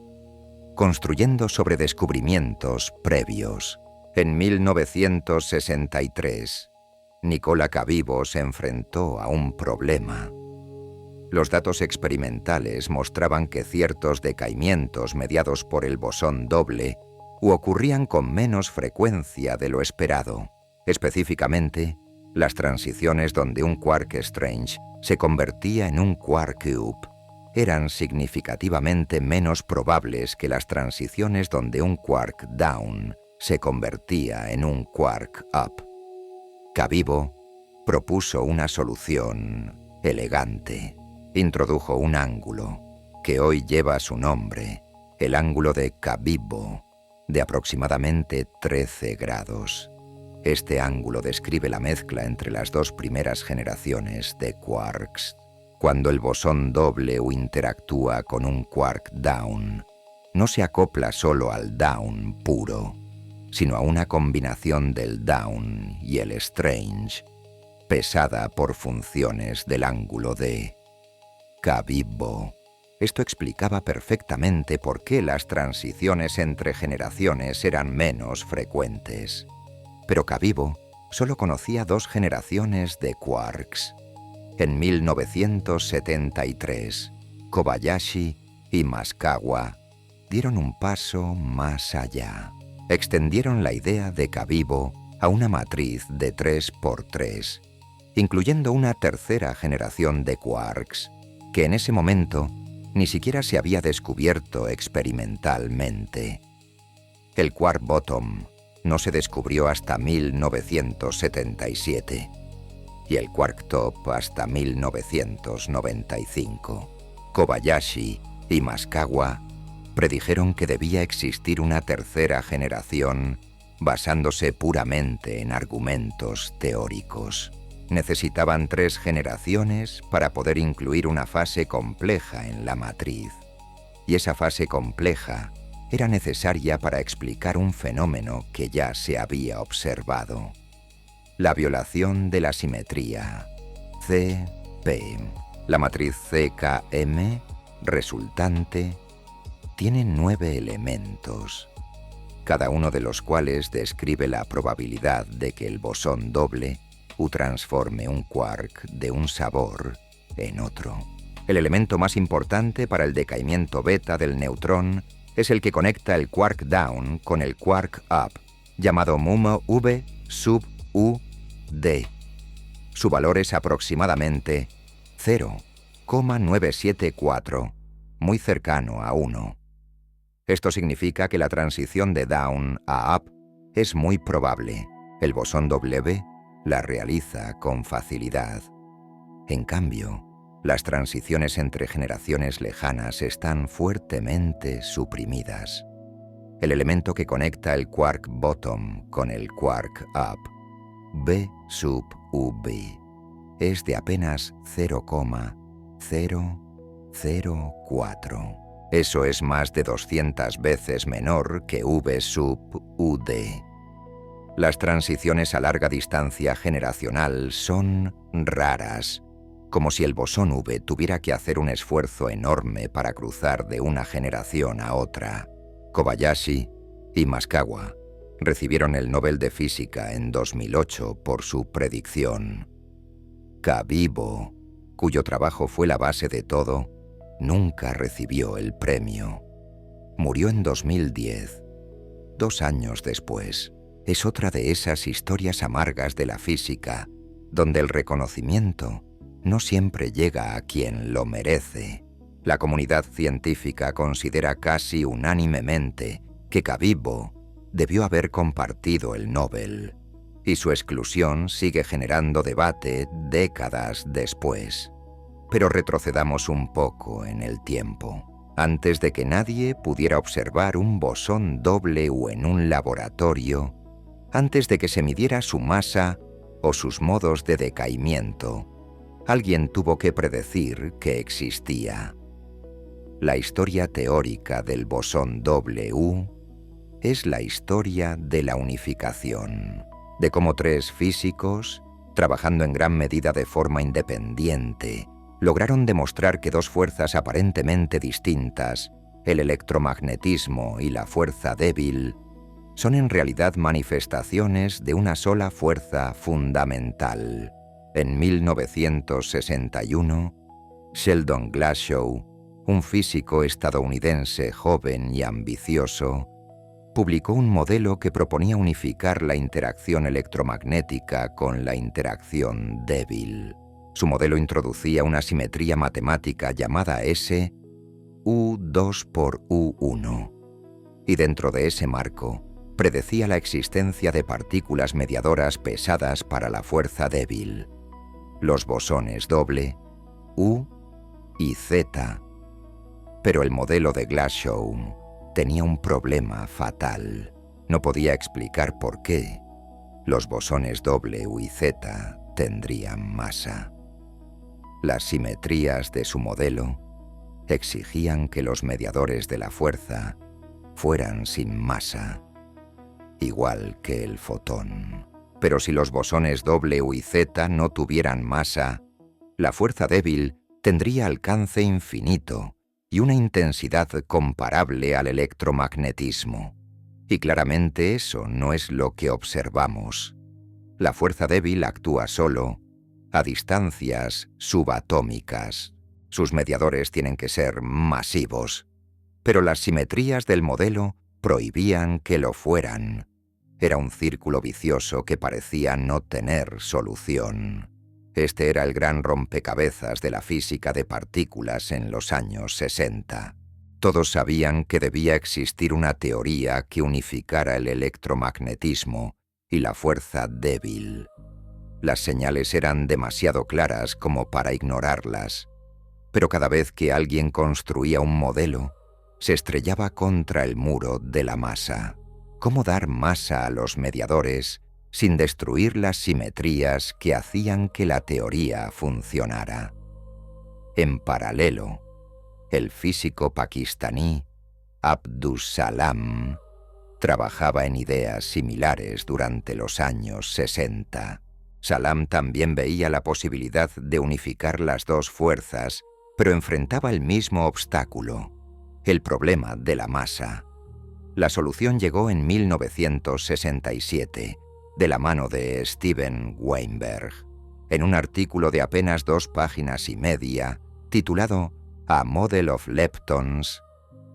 construyendo sobre descubrimientos previos. En 1963, Nicola Kabibo se enfrentó a un problema. Los datos experimentales mostraban que ciertos decaimientos mediados por el bosón doble ocurrían con menos frecuencia de lo esperado. Específicamente, las transiciones donde un quark strange se convertía en un quark up eran significativamente menos probables que las transiciones donde un quark down se convertía en un quark up. Kabibo propuso una solución elegante. Introdujo un ángulo que hoy lleva su nombre, el ángulo de Kabibo, de aproximadamente 13 grados. Este ángulo describe la mezcla entre las 2 primeras generaciones de quarks. Cuando el bosón doble interactúa con un quark down, no se acopla solo al down puro, sino a una combinación del down y el strange, pesada por funciones del ángulo de Kabibo. Esto explicaba perfectamente por qué las transiciones entre generaciones eran menos frecuentes. Pero Kabibo solo conocía 2 generaciones de quarks. En 1973, Kobayashi y Masukawa dieron un paso más allá. Extendieron la idea de Kabibo a una matriz de 3×3, incluyendo una tercera generación de quarks, que en ese momento ni siquiera se había descubierto experimentalmente. El quark bottom no se descubrió hasta 1977 y el quark top hasta 1995. Kobayashi y Masukawa predijeron que debía existir una tercera generación basándose puramente en argumentos teóricos. Necesitaban 3 generaciones para poder incluir una fase compleja en la matriz, y esa fase compleja era necesaria para explicar un fenómeno que ya se había observado: la violación de la simetría CP. La matriz CKM resultante tiene 9 elementos, cada uno de los cuales describe la probabilidad de que el bosón doble transforme un quark de un sabor en otro. El elemento más importante para el decaimiento beta del neutrón es el que conecta el quark down con el quark up, llamado MUMO V sub U D. Su valor es aproximadamente 0,974, muy cercano a 1. Esto significa que la transición de down a up es muy probable. El bosón W la realiza con facilidad. En cambio, las transiciones entre generaciones lejanas están fuertemente suprimidas. El elemento que conecta el quark bottom con el quark up, B sub UB, es de apenas 0,004. Eso es más de 200 veces menor que V sub UD. Las transiciones a larga distancia generacional son raras, como si el bosón V tuviera que hacer un esfuerzo enorme para cruzar de una generación a otra. Kobayashi y Maskawa recibieron el Nobel de Física en 2008 por su predicción. Kabibo, cuyo trabajo fue la base de todo, nunca recibió el premio. Murió en 2010, 2 años después. Es otra de esas historias amargas de la física, donde el reconocimiento no siempre llega a quien lo merece. La comunidad científica considera casi unánimemente que Kabibo debió haber compartido el Nobel, y su exclusión sigue generando debate décadas después. Pero retrocedamos un poco en el tiempo. Antes de que nadie pudiera observar un bosón W en un laboratorio, antes de que se midiera su masa o sus modos de decaimiento, alguien tuvo que predecir que existía. La historia teórica del bosón W es la historia de la unificación, de cómo 3 físicos, trabajando en gran medida de forma independiente, lograron demostrar que 2 fuerzas aparentemente distintas, el electromagnetismo y la fuerza débil, son en realidad manifestaciones de una sola fuerza fundamental. En 1961, Sheldon Glashow, un físico estadounidense joven y ambicioso, publicó un modelo que proponía unificar la interacción electromagnética con la interacción débil. Su modelo introducía una simetría matemática llamada S, U2 por U1, y dentro de ese marco, predecía la existencia de partículas mediadoras pesadas para la fuerza débil, los bosones doble, U y Z. Pero el modelo de Glashow tenía un problema fatal. No podía explicar por qué los bosones W y Z tendrían masa. Las simetrías de su modelo exigían que los mediadores de la fuerza fueran sin masa, igual que el fotón. Pero si los bosones W y Z no tuvieran masa, la fuerza débil tendría alcance infinito y una intensidad comparable al electromagnetismo. Y claramente eso no es lo que observamos. La fuerza débil actúa solo, a distancias subatómicas. Sus mediadores tienen que ser masivos. Pero las simetrías del modelo prohibían que lo fueran. Era un círculo vicioso que parecía no tener solución. Este era el gran rompecabezas de la física de partículas en los años 60. Todos sabían que debía existir una teoría que unificara el electromagnetismo y la fuerza débil. Las señales eran demasiado claras como para ignorarlas, pero cada vez que alguien construía un modelo, se estrellaba contra el muro de la masa. ¿Cómo dar masa a los mediadores sin destruir las simetrías que hacían que la teoría funcionara? En paralelo, el físico pakistaní Abdus Salam trabajaba en ideas similares durante los años 60. Salam también veía la posibilidad de unificar las 2 fuerzas, pero enfrentaba el mismo obstáculo, el problema de la masa. La solución llegó en 1967, de la mano de Steven Weinberg, en un artículo de apenas 2 páginas y media, titulado A Model of Leptons.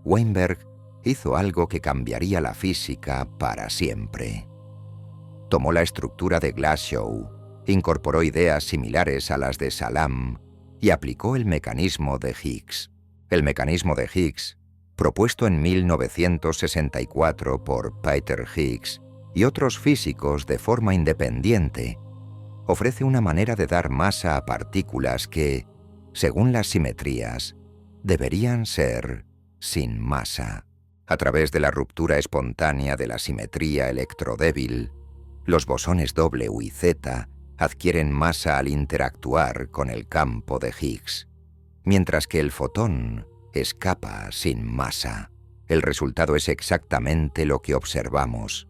Weinberg hizo algo que cambiaría la física para siempre. Tomó la estructura de Glashow, incorporó ideas similares a las de Salam y aplicó el mecanismo de Higgs. El mecanismo de Higgs propuesto en 1964 por Peter Higgs y otros físicos de forma independiente, ofrece una manera de dar masa a partículas que, según las simetrías, deberían ser sin masa. A través de la ruptura espontánea de la simetría electrodébil, los bosones W y Z adquieren masa al interactuar con el campo de Higgs, mientras que el fotón escapa sin masa. El resultado es exactamente lo que observamos: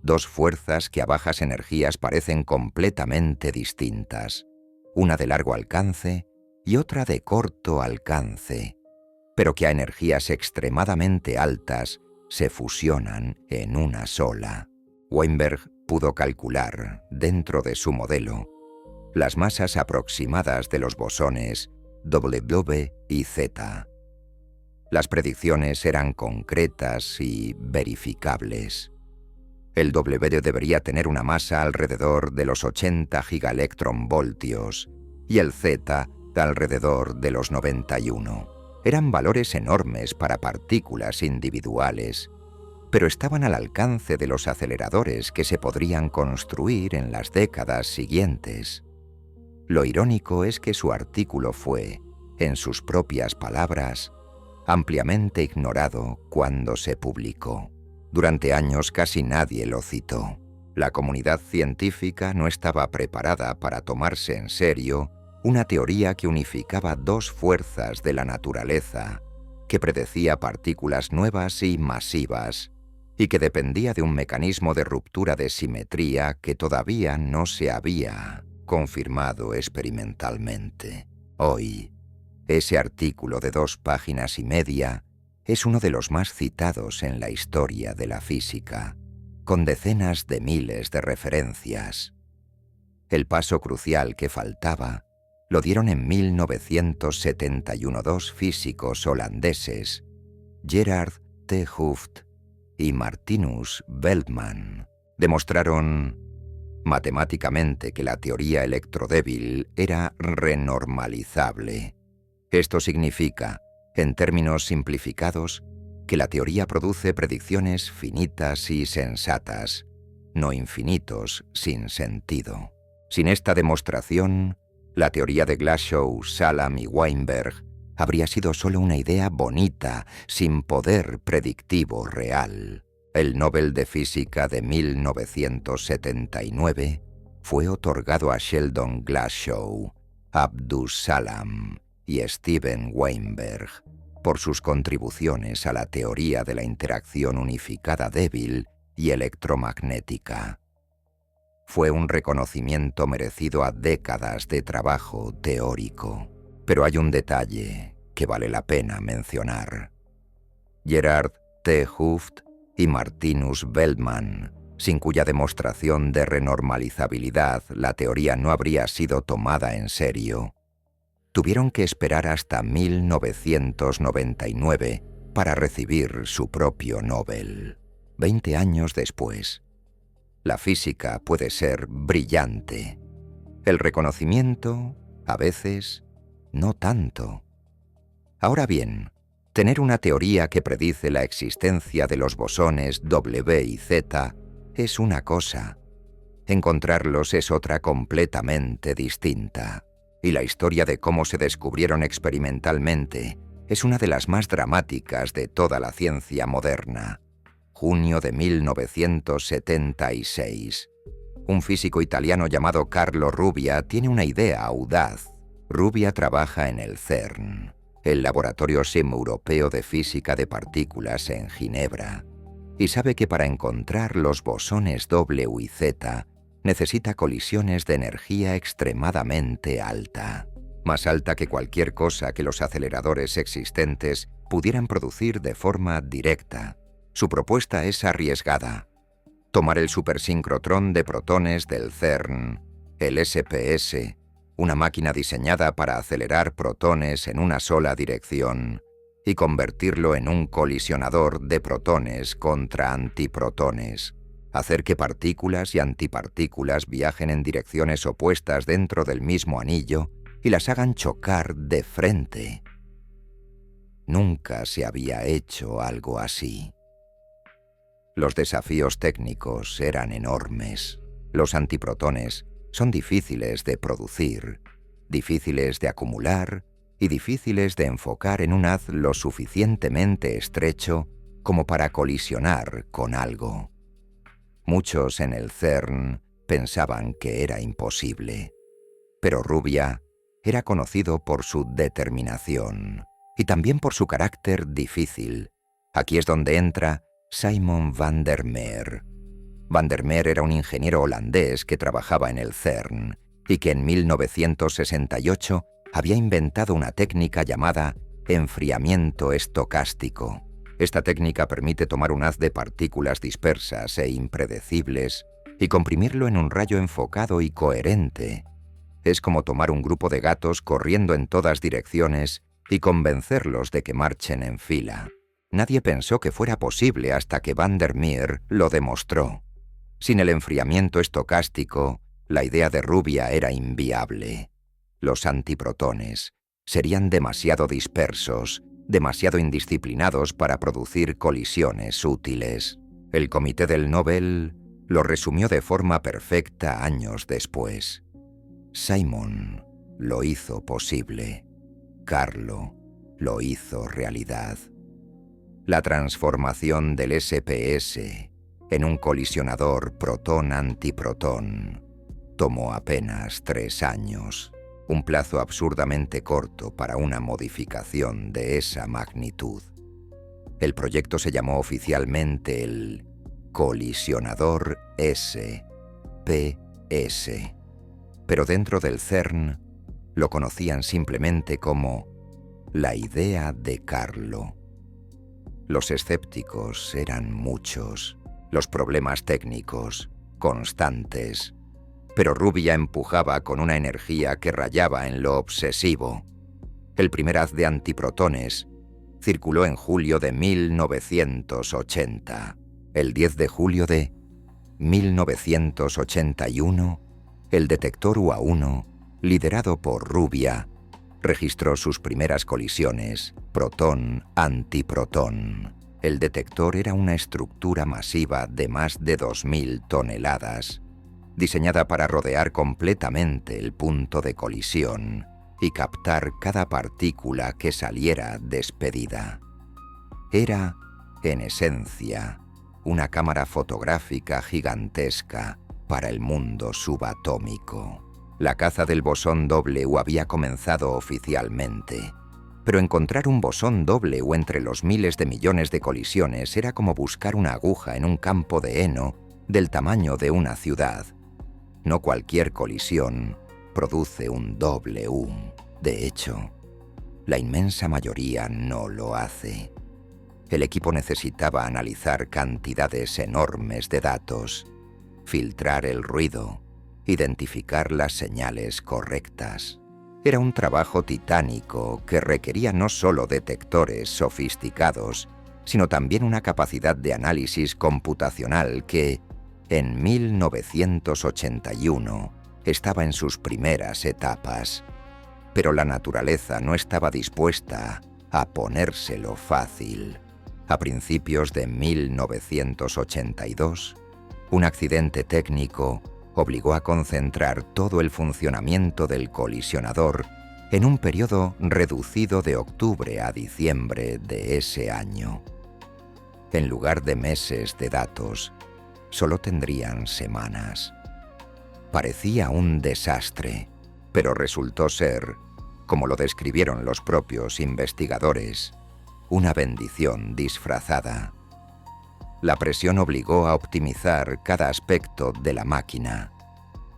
dos fuerzas que a bajas energías parecen completamente distintas, una de largo alcance y otra de corto alcance, pero que a energías extremadamente altas se fusionan en una sola. Weinberg pudo calcular, dentro de su modelo, las masas aproximadas de los bosones W y Z. Las predicciones eran concretas y verificables. El W debería tener una masa alrededor de los 80 gigaelectronvoltios y el Z alrededor de los 91. Eran valores enormes para partículas individuales, pero estaban al alcance de los aceleradores que se podrían construir en las décadas siguientes. Lo irónico es que su artículo fue, en sus propias palabras, ampliamente ignorado cuando se publicó. Durante años casi nadie lo citó. La comunidad científica no estaba preparada para tomarse en serio una teoría que unificaba dos fuerzas de la naturaleza, que predecía partículas nuevas y masivas, y que dependía de un mecanismo de ruptura de simetría que todavía no se había confirmado experimentalmente. Hoy, ese artículo de 2 páginas y media es uno de los más citados en la historia de la física, con decenas de miles de referencias. El paso crucial que faltaba lo dieron en 1971 dos físicos holandeses, Gerard T. Hooft y Martinus Veltman. Demostraron matemáticamente que la teoría electrodébil era renormalizable. Esto significa, en términos simplificados, que la teoría produce predicciones finitas y sensatas, no infinitos sin sentido. Sin esta demostración, la teoría de Glashow, Salam y Weinberg habría sido solo una idea bonita, sin poder predictivo real. El Nobel de Física de 1979 fue otorgado a Sheldon Glashow, Abdus Salam y Steven Weinberg por sus contribuciones a la teoría de la interacción unificada débil y electromagnética. Fue un reconocimiento merecido a décadas de trabajo teórico. Pero hay un detalle que vale la pena mencionar. Gerard T. Hooft y Martinus Veltman, sin cuya demostración de renormalizabilidad la teoría no habría sido tomada en serio, tuvieron que esperar hasta 1999 para recibir su propio Nobel. 20 años después. La física puede ser brillante. El reconocimiento, a veces, no tanto. Ahora bien, tener una teoría que predice la existencia de los bosones W y Z es una cosa. Encontrarlos es otra completamente distinta. Y la historia de cómo se descubrieron experimentalmente es una de las más dramáticas de toda la ciencia moderna. Junio de 1976. Un físico italiano llamado Carlo Rubbia tiene una idea audaz. Rubbia trabaja en el CERN, el Laboratorio Europeo de Física de Partículas en Ginebra, y sabe que para encontrar los bosones W y Z necesita colisiones de energía extremadamente alta, más alta que cualquier cosa que los aceleradores existentes pudieran producir de forma directa. Su propuesta es arriesgada: tomar el supersincrotrón de protones del CERN, el SPS, una máquina diseñada para acelerar protones en una sola dirección, y convertirlo en un colisionador de protones contra antiprotones, hacer que partículas y antipartículas viajen en direcciones opuestas dentro del mismo anillo y las hagan chocar de frente. Nunca se había hecho algo así. Los desafíos técnicos eran enormes. Los antiprotones son difíciles de producir, difíciles de acumular y difíciles de enfocar en un haz lo suficientemente estrecho como para colisionar con algo. Muchos en el CERN pensaban que era imposible, pero Rubia era conocido por su determinación y también por su carácter difícil. Aquí es donde entra Simon van der Meer. Van der Meer era un ingeniero holandés que trabajaba en el CERN y que en 1968 había inventado una técnica llamada enfriamiento estocástico. Esta técnica permite tomar un haz de partículas dispersas e impredecibles y comprimirlo en un rayo enfocado y coherente. Es como tomar un grupo de gatos corriendo en todas direcciones y convencerlos de que marchen en fila. Nadie pensó que fuera posible hasta que van der Meer lo demostró. Sin el enfriamiento estocástico, la idea de Rubia era inviable. Los antiprotones serían demasiado dispersos, demasiado indisciplinados para producir colisiones útiles. El Comité del Nobel lo resumió de forma perfecta años después. Simon lo hizo posible. Carlo lo hizo realidad. La transformación del SPS en un colisionador protón-antiprotón tomó apenas 3 años, un plazo absurdamente corto para una modificación de esa magnitud. El proyecto se llamó oficialmente el Colisionador SPS, pero dentro del CERN lo conocían simplemente como la idea de Carlo. Los escépticos eran muchos, los problemas técnicos constantes, pero Rubia empujaba con una energía que rayaba en lo obsesivo. El primer haz de antiprotones circuló en julio de 1980. El 10 de julio de 1981, el detector UA1, liderado por Rubia, registró sus primeras colisiones protón-antiprotón. El detector era una estructura masiva de más de 2000 toneladas, diseñada para rodear completamente el punto de colisión y captar cada partícula que saliera despedida. Era, en esencia, una cámara fotográfica gigantesca para el mundo subatómico. La caza del bosón W había comenzado oficialmente, pero encontrar un bosón W entre los miles de millones de colisiones era como buscar una aguja en un campo de heno del tamaño de una ciudad. No cualquier colisión produce un W. De hecho, la inmensa mayoría no lo hace. El equipo necesitaba analizar cantidades enormes de datos, filtrar el ruido, identificar las señales correctas. Era un trabajo titánico que requería no solo detectores sofisticados, sino también una capacidad de análisis computacional que, en 1981, estaba en sus primeras etapas. Pero la naturaleza no estaba dispuesta a ponérselo fácil. A principios de 1982, un accidente técnico obligó a concentrar todo el funcionamiento del colisionador en un periodo reducido de octubre a diciembre de ese año. En lugar de meses de datos, solo tendrían semanas. Parecía un desastre, pero resultó ser, como lo describieron los propios investigadores, una bendición disfrazada. La presión obligó a optimizar cada aspecto de la máquina,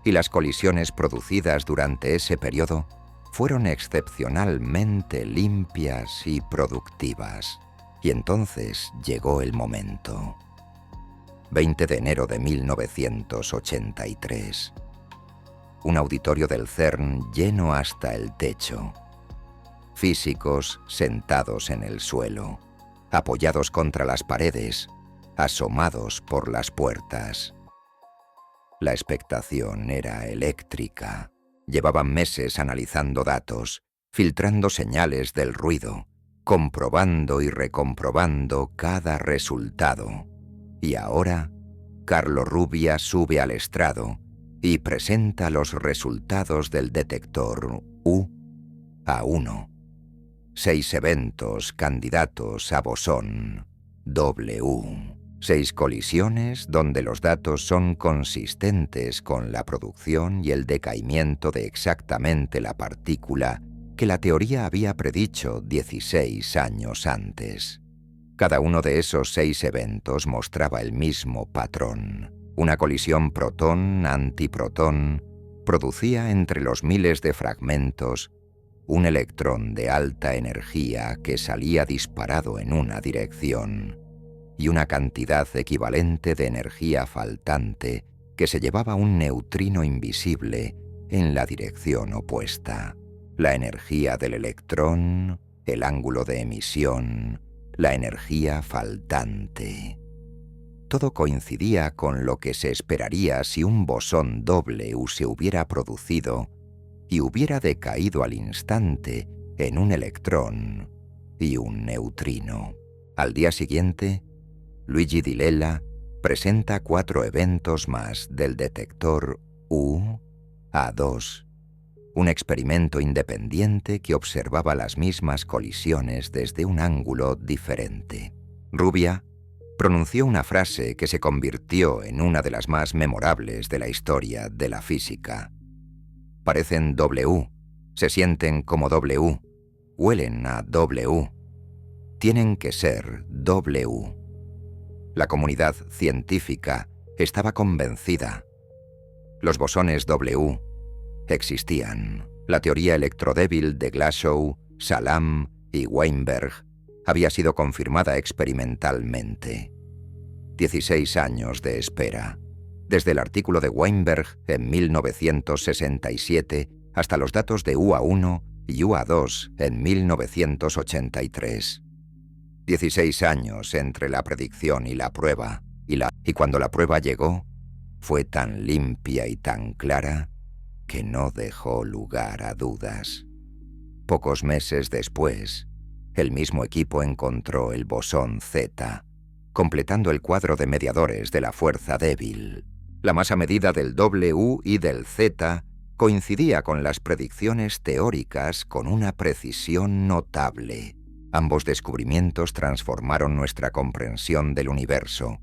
y las colisiones producidas durante ese periodo fueron excepcionalmente limpias y productivas. Y entonces llegó el momento. 20 de enero de 1983. Un auditorio del CERN lleno hasta el techo. Físicos sentados en el suelo, apoyados contra las paredes, asomados por las puertas. La expectación era eléctrica. Llevaban meses analizando datos, filtrando señales del ruido, comprobando y recomprobando cada resultado. Y ahora, Carlo Rubbia sube al estrado y presenta los resultados del detector U-A1. 6 eventos candidatos a bosón W. 6 colisiones donde los datos son consistentes con la producción y el decaimiento de exactamente la partícula que la teoría había predicho 16 años antes. Cada uno de esos 6 eventos mostraba el mismo patrón. Una colisión protón-antiprotón producía entre los miles de fragmentos un electrón de alta energía que salía disparado en una dirección y una cantidad equivalente de energía faltante que se llevaba un neutrino invisible en la dirección opuesta. La energía del electrón, el ángulo de emisión, la energía faltante. Todo coincidía con lo que se esperaría si un bosón W se hubiera producido y hubiera decaído al instante en un electrón y un neutrino. Al día siguiente, Luigi Di Lella presenta 4 eventos más del detector U-A2, un experimento independiente que observaba las mismas colisiones desde un ángulo diferente. Rubbia pronunció una frase que se convirtió en una de las más memorables de la historia de la física. Parecen W, se sienten como W, huelen a W. Tienen que ser W. La comunidad científica estaba convencida. Los bosones W existían. La teoría electrodébil de Glashow, Salam y Weinberg había sido confirmada experimentalmente. 16 años de espera. Desde el artículo de Weinberg en 1967 hasta los datos de UA1 y UA2 en 1983. 16 años entre la predicción y la prueba, y cuando la prueba llegó, fue tan limpia y tan clara que no dejó lugar a dudas. Pocos meses después, el mismo equipo encontró el bosón Z, completando el cuadro de mediadores de la fuerza débil. La masa medida del W y del Z coincidía con las predicciones teóricas con una precisión notable. Ambos descubrimientos transformaron nuestra comprensión del universo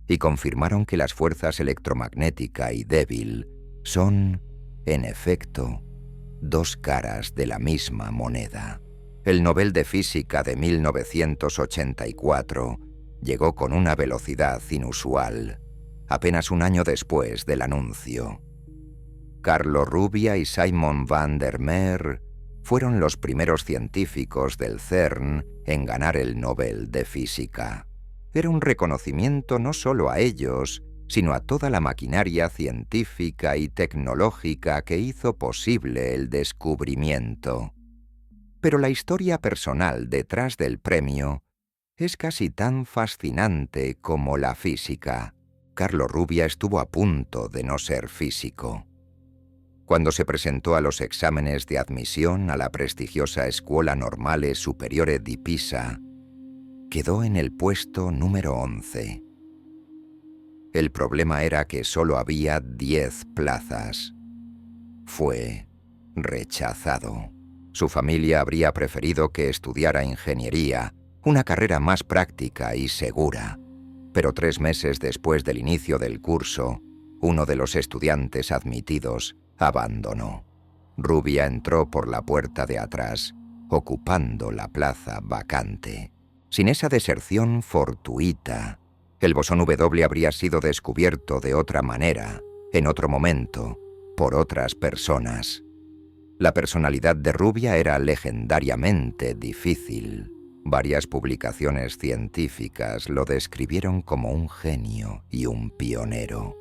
y confirmaron que las fuerzas electromagnética y débil son, en efecto, 2 caras de la misma moneda. El Nobel de Física de 1984 llegó con una velocidad inusual, apenas un año después del anuncio. Carlo Rubbia y Simon van der Meer fueron los primeros científicos del CERN en ganar el Nobel de Física. Era un reconocimiento no solo a ellos, sino a toda la maquinaria científica y tecnológica que hizo posible el descubrimiento. Pero la historia personal detrás del premio es casi tan fascinante como la física. Carlo Rubbia estuvo a punto de no ser físico. Cuando se presentó a los exámenes de admisión a la prestigiosa Scuola Normale Superiore di Pisa, quedó en el puesto número 11. El problema era que solo había 10 plazas. Fue rechazado. Su familia habría preferido que estudiara ingeniería, una carrera más práctica y segura. Pero 3 meses después del inicio del curso, uno de los estudiantes admitidos abandonó. Rubbia entró por la puerta de atrás, ocupando la plaza vacante. Sin esa deserción fortuita, el bosón W habría sido descubierto de otra manera, en otro momento, por otras personas. La personalidad de Rubbia era legendariamente difícil. Varias publicaciones científicas lo describieron como un genio y un pionero,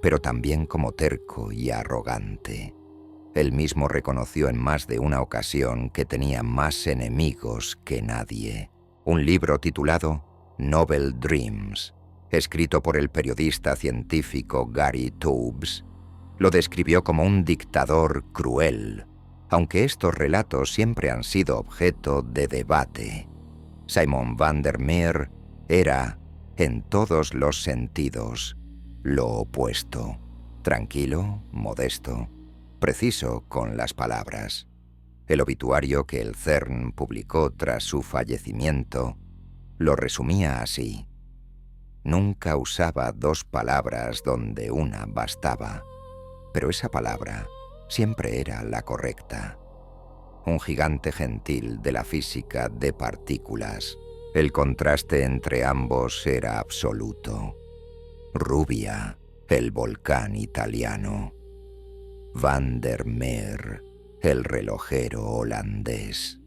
pero también como terco y arrogante. Él mismo reconoció en más de una ocasión que tenía más enemigos que nadie. Un libro titulado Novel Dreams, escrito por el periodista científico Gary Taubes, lo describió como un dictador cruel, aunque estos relatos siempre han sido objeto de debate. Simon van der Meer era, en todos los sentidos, lo opuesto. Tranquilo, modesto, preciso con las palabras. El obituario que el CERN publicó tras su fallecimiento lo resumía así: nunca usaba dos palabras donde una bastaba, pero esa palabra siempre era la correcta. Un gigante gentil de la física de partículas. El contraste entre ambos era absoluto. Rubia, el volcán italiano. Van der Meer, el relojero holandés.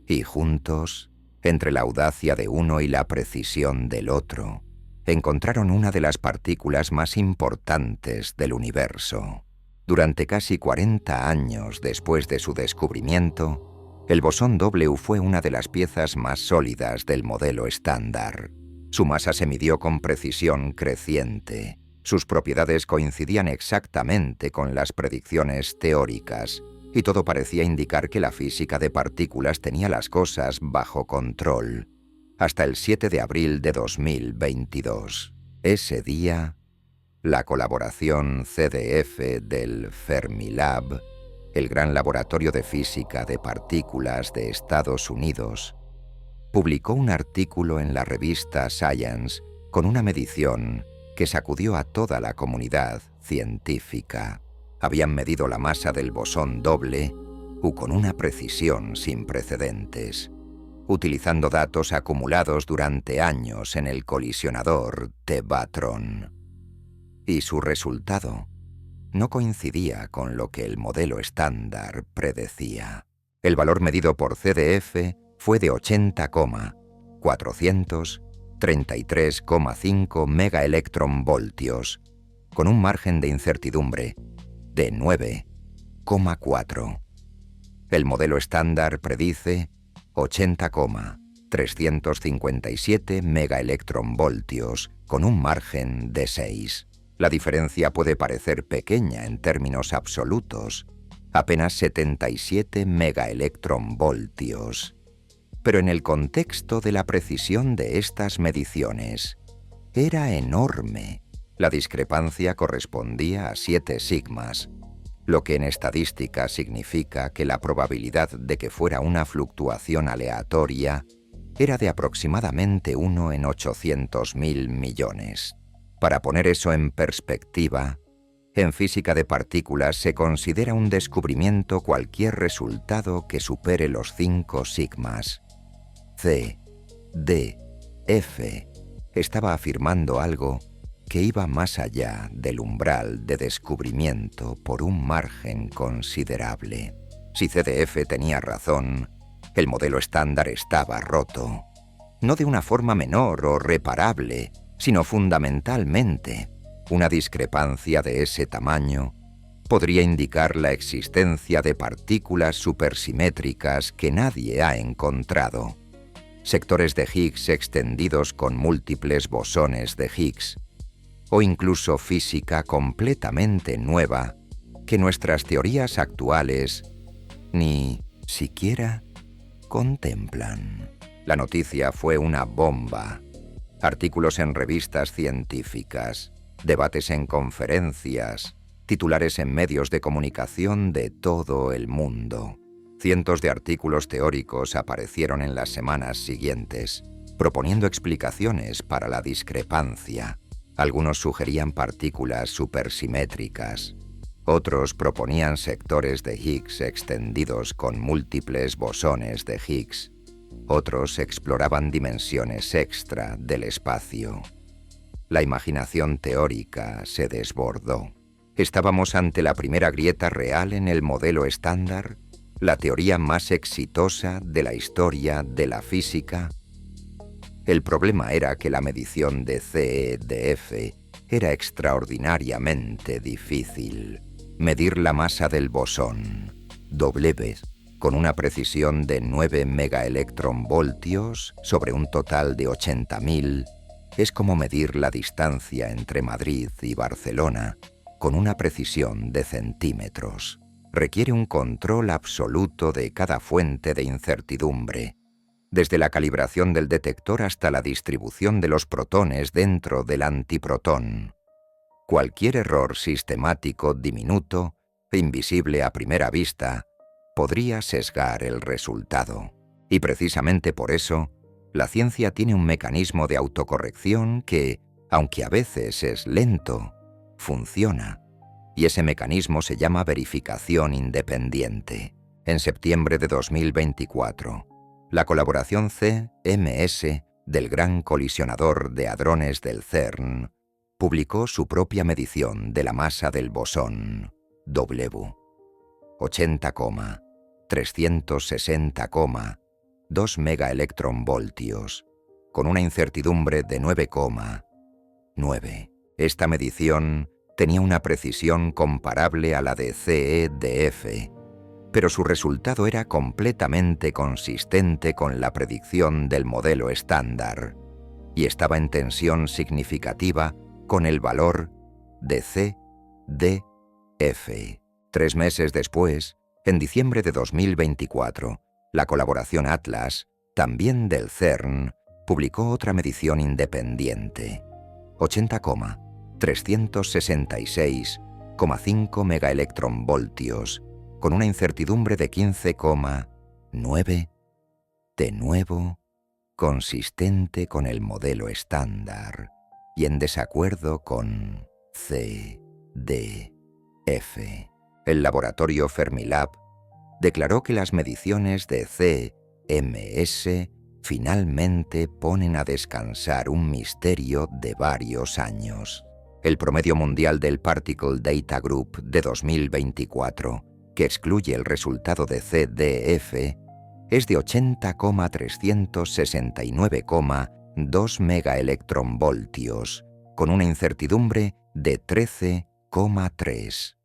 Y juntos, entre la audacia de uno y la precisión del otro, encontraron una de las partículas más importantes del universo. Durante casi 40 años después de su descubrimiento, el bosón W fue una de las piezas más sólidas del modelo estándar. Su masa se midió con precisión creciente. Sus propiedades coincidían exactamente con las predicciones teóricas, y todo parecía indicar que la física de partículas tenía las cosas bajo control. Hasta el 7 de abril de 2022. Ese día, la colaboración CDF del Fermilab, el gran laboratorio de física de partículas de Estados Unidos, publicó un artículo en la revista Science con una medición que sacudió a toda la comunidad científica. Habían medido la masa del bosón doble con una precisión sin precedentes, utilizando datos acumulados durante años en el colisionador Tevatron. Y su resultado no coincidía con lo que el modelo estándar predecía. El valor medido por CDF fue de 80,433,5 megaelectronvoltios, con un margen de incertidumbre de 9,4. El modelo estándar predice 80,357 megaelectronvoltios, con un margen de 6. La diferencia puede parecer pequeña en términos absolutos, apenas 77 megaelectronvoltios. Pero en el contexto de la precisión de estas mediciones, era enorme. La discrepancia correspondía a 7 sigmas, lo que en estadística significa que la probabilidad de que fuera una fluctuación aleatoria era de aproximadamente 1 en 800.000 millones. Para poner eso en perspectiva, en física de partículas se considera un descubrimiento cualquier resultado que supere los 5 sigmas. C, D, F estaba afirmando algo que iba más allá del umbral de descubrimiento por un margen considerable. Si CDF tenía razón, el modelo estándar estaba roto. No de una forma menor o reparable, sino fundamentalmente. Una discrepancia de ese tamaño podría indicar la existencia de partículas supersimétricas que nadie ha encontrado. Sectores de Higgs extendidos con múltiples bosones de Higgs, o incluso física completamente nueva que nuestras teorías actuales ni siquiera contemplan. La noticia fue una bomba. Artículos en revistas científicas, debates en conferencias, titulares en medios de comunicación de todo el mundo. Cientos de artículos teóricos aparecieron en las semanas siguientes, proponiendo explicaciones para la discrepancia. Algunos sugerían partículas supersimétricas. Otros proponían sectores de Higgs extendidos con múltiples bosones de Higgs. Otros exploraban dimensiones extra del espacio. La imaginación teórica se desbordó. ¿Estábamos ante la primera grieta real en el modelo estándar? ¿La teoría más exitosa de la historia de la física? El problema era que la medición de CDF era extraordinariamente difícil. Medir la masa del bosón W con una precisión de 9 megaelectronvoltios sobre un total de 80.000 es como medir la distancia entre Madrid y Barcelona con una precisión de centímetros. Requiere un control absoluto de cada fuente de incertidumbre, desde la calibración del detector hasta la distribución de los protones dentro del antiprotón. Cualquier error sistemático diminuto, invisible a primera vista, podría sesgar el resultado. Y precisamente por eso, la ciencia tiene un mecanismo de autocorrección que, aunque a veces es lento, funciona. Y ese mecanismo se llama verificación independiente. En septiembre de 2024, la colaboración CMS del Gran Colisionador de Hadrones del CERN publicó su propia medición de la masa del bosón W, 80,360,2 megaelectronvoltios, con una incertidumbre de 9,9. Esta medición tenía una precisión comparable a la de CEDF, pero su resultado era completamente consistente con la predicción del modelo estándar y estaba en tensión significativa con el valor de CDF. 3 meses después, en diciembre de 2024, la colaboración Atlas, también del CERN, publicó otra medición independiente, 80,366,5 megaelectronvoltios, con una incertidumbre de 15,9, de nuevo, consistente con el modelo estándar y en desacuerdo con CDF. El laboratorio Fermilab declaró que las mediciones de CMS finalmente ponen a descansar un misterio de varios años. El promedio mundial del Particle Data Group de 2024, que excluye el resultado de CDF, es de 80,369,2 megaelectronvoltios, con una incertidumbre de 13,3.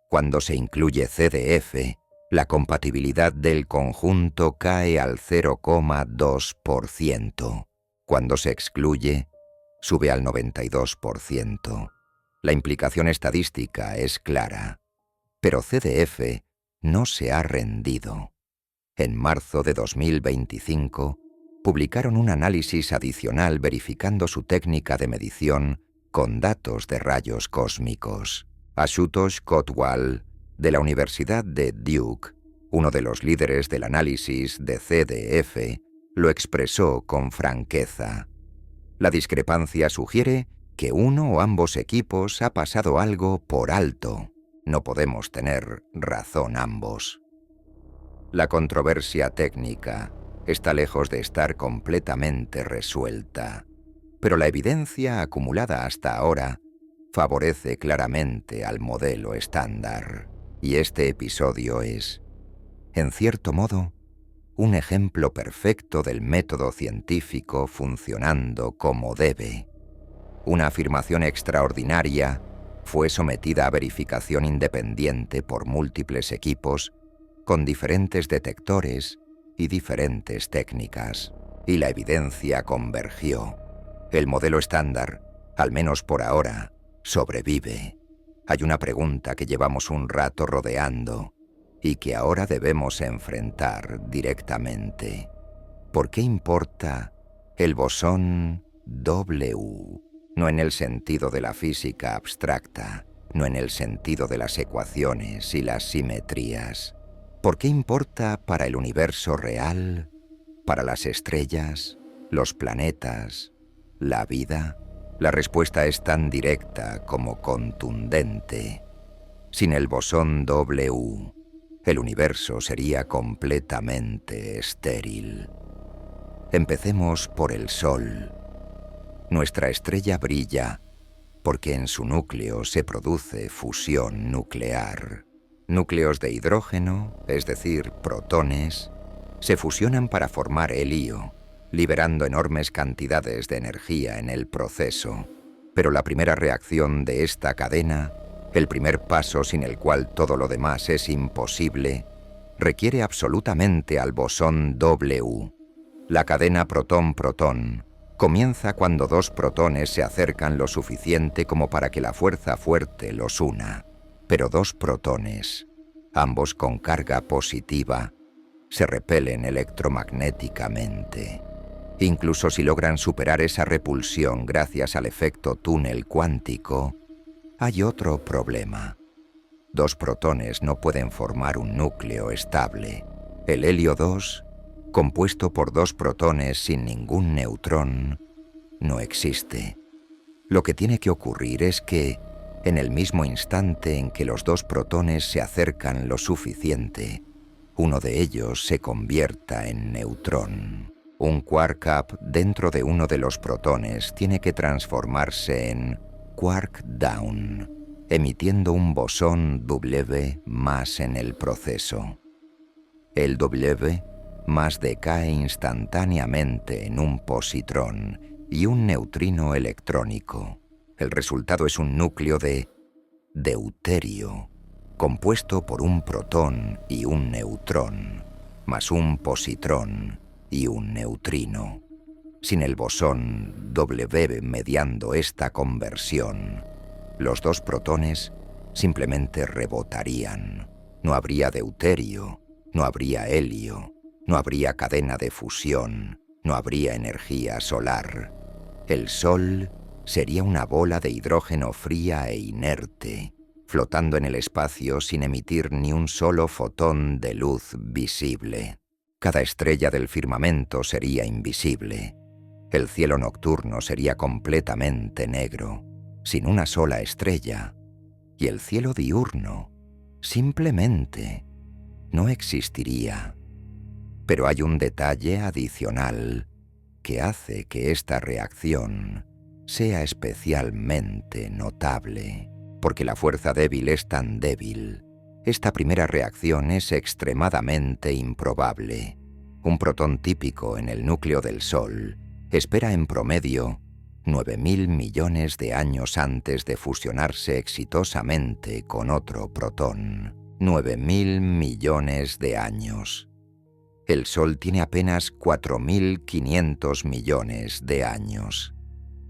Cuando se incluye CDF, la compatibilidad del conjunto cae al 0,2%. Cuando se excluye, sube al 92%. La implicación estadística es clara, pero CDF no se ha rendido. En marzo de 2025, publicaron un análisis adicional verificando su técnica de medición con datos de rayos cósmicos. Ashutosh Kotwal, de la Universidad de Duke, uno de los líderes del análisis de CDF, lo expresó con franqueza. La discrepancia sugiere que uno o ambos equipos ha pasado algo por alto. No podemos tener razón ambos. La controversia técnica está lejos de estar completamente resuelta, pero la evidencia acumulada hasta ahora favorece claramente al modelo estándar. Y este episodio es, en cierto modo, un ejemplo perfecto del método científico funcionando como debe. Una afirmación extraordinaria fue sometida a verificación independiente por múltiples equipos con diferentes detectores y diferentes técnicas, y la evidencia convergió. El modelo estándar, al menos por ahora, sobrevive. Hay una pregunta que llevamos un rato rodeando y que ahora debemos enfrentar directamente. ¿Por qué importa el bosón W? No en el sentido de la física abstracta, no en el sentido de las ecuaciones y las simetrías. ¿Por qué importa para el universo real, para las estrellas, los planetas, la vida? La respuesta es tan directa como contundente. Sin el bosón W, el universo sería completamente estéril. Empecemos por el Sol. Nuestra estrella brilla porque en su núcleo se produce fusión nuclear. Núcleos de hidrógeno, es decir, protones, se fusionan para formar helio, liberando enormes cantidades de energía en el proceso. Pero la primera reacción de esta cadena, el primer paso sin el cual todo lo demás es imposible, requiere absolutamente al bosón W. La cadena protón-protón comienza cuando dos protones se acercan lo suficiente como para que la fuerza fuerte los una. Pero dos protones, ambos con carga positiva, se repelen electromagnéticamente. Incluso si logran superar esa repulsión gracias al efecto túnel cuántico, hay otro problema. 2 protones no pueden formar un núcleo estable. El helio 2, compuesto por 2 protones sin ningún neutrón, no existe. Lo que tiene que ocurrir es que, en el mismo instante en que los 2 protones se acercan lo suficiente, uno de ellos se convierta en neutrón. Un quark up dentro de uno de los protones tiene que transformarse en quark down, emitiendo un bosón W más en el proceso. El W más decae instantáneamente en un positrón y un neutrino electrónico. El resultado es un núcleo de deuterio, compuesto por un protón y un neutrón, más un positrón y un neutrino. Sin el bosón W mediando esta conversión, los 2 protones simplemente rebotarían. No habría deuterio, no habría helio, no habría cadena de fusión, no habría energía solar. El Sol sería una bola de hidrógeno fría e inerte, flotando en el espacio sin emitir ni un solo fotón de luz visible. Cada estrella del firmamento sería invisible. El cielo nocturno sería completamente negro, sin una sola estrella, y el cielo diurno simplemente no existiría. Pero hay un detalle adicional que hace que esta reacción sea especialmente notable. Porque la fuerza débil es tan débil, esta primera reacción es extremadamente improbable. Un protón típico en el núcleo del Sol espera en promedio 9.000 millones de años antes de fusionarse exitosamente con otro protón. 9.000 millones de años. El Sol tiene apenas 4.500 millones de años.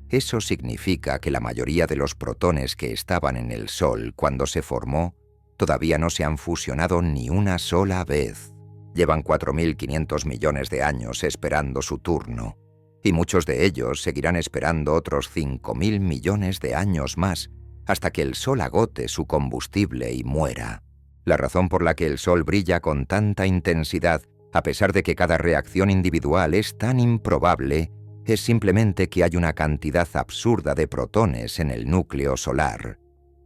Eso significa que la mayoría de los protones que estaban en el Sol cuando se formó todavía no se han fusionado ni una sola vez. Llevan 4.500 millones de años esperando su turno, y muchos de ellos seguirán esperando otros 5.000 millones de años más hasta que el Sol agote su combustible y muera. La razón por la que el Sol brilla con tanta intensidad, a pesar de que cada reacción individual es tan improbable, es simplemente que hay una cantidad absurda de protones en el núcleo solar.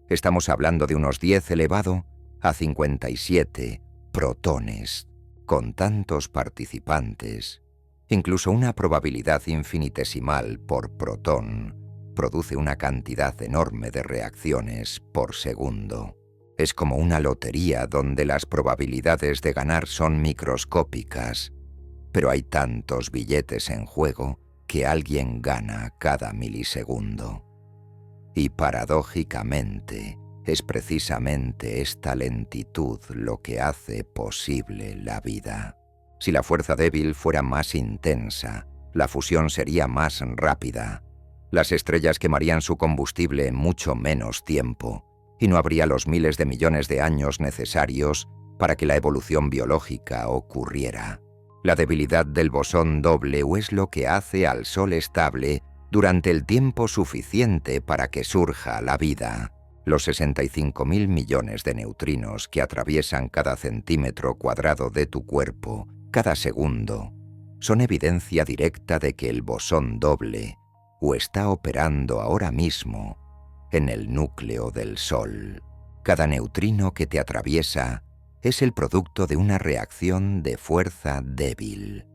Estamos hablando de unos 10 elevado a 57 protones, con tantos participantes. Incluso una probabilidad infinitesimal por protón produce una cantidad enorme de reacciones por segundo. Es como una lotería donde las probabilidades de ganar son microscópicas, pero hay tantos billetes en juego que alguien gana cada milisegundo. Y paradójicamente, es precisamente esta lentitud lo que hace posible la vida. Si la fuerza débil fuera más intensa, la fusión sería más rápida. Las estrellas quemarían su combustible en mucho menos tiempo, y no habría los miles de millones de años necesarios para que la evolución biológica ocurriera. La debilidad del bosón W es lo que hace al Sol estable durante el tiempo suficiente para que surja la vida. Los 65.000 millones de neutrinos que atraviesan cada centímetro cuadrado de tu cuerpo cada segundo son evidencia directa de que el bosón doble o está operando ahora mismo en el núcleo del Sol. Cada neutrino que te atraviesa es el producto de una reacción de fuerza débil.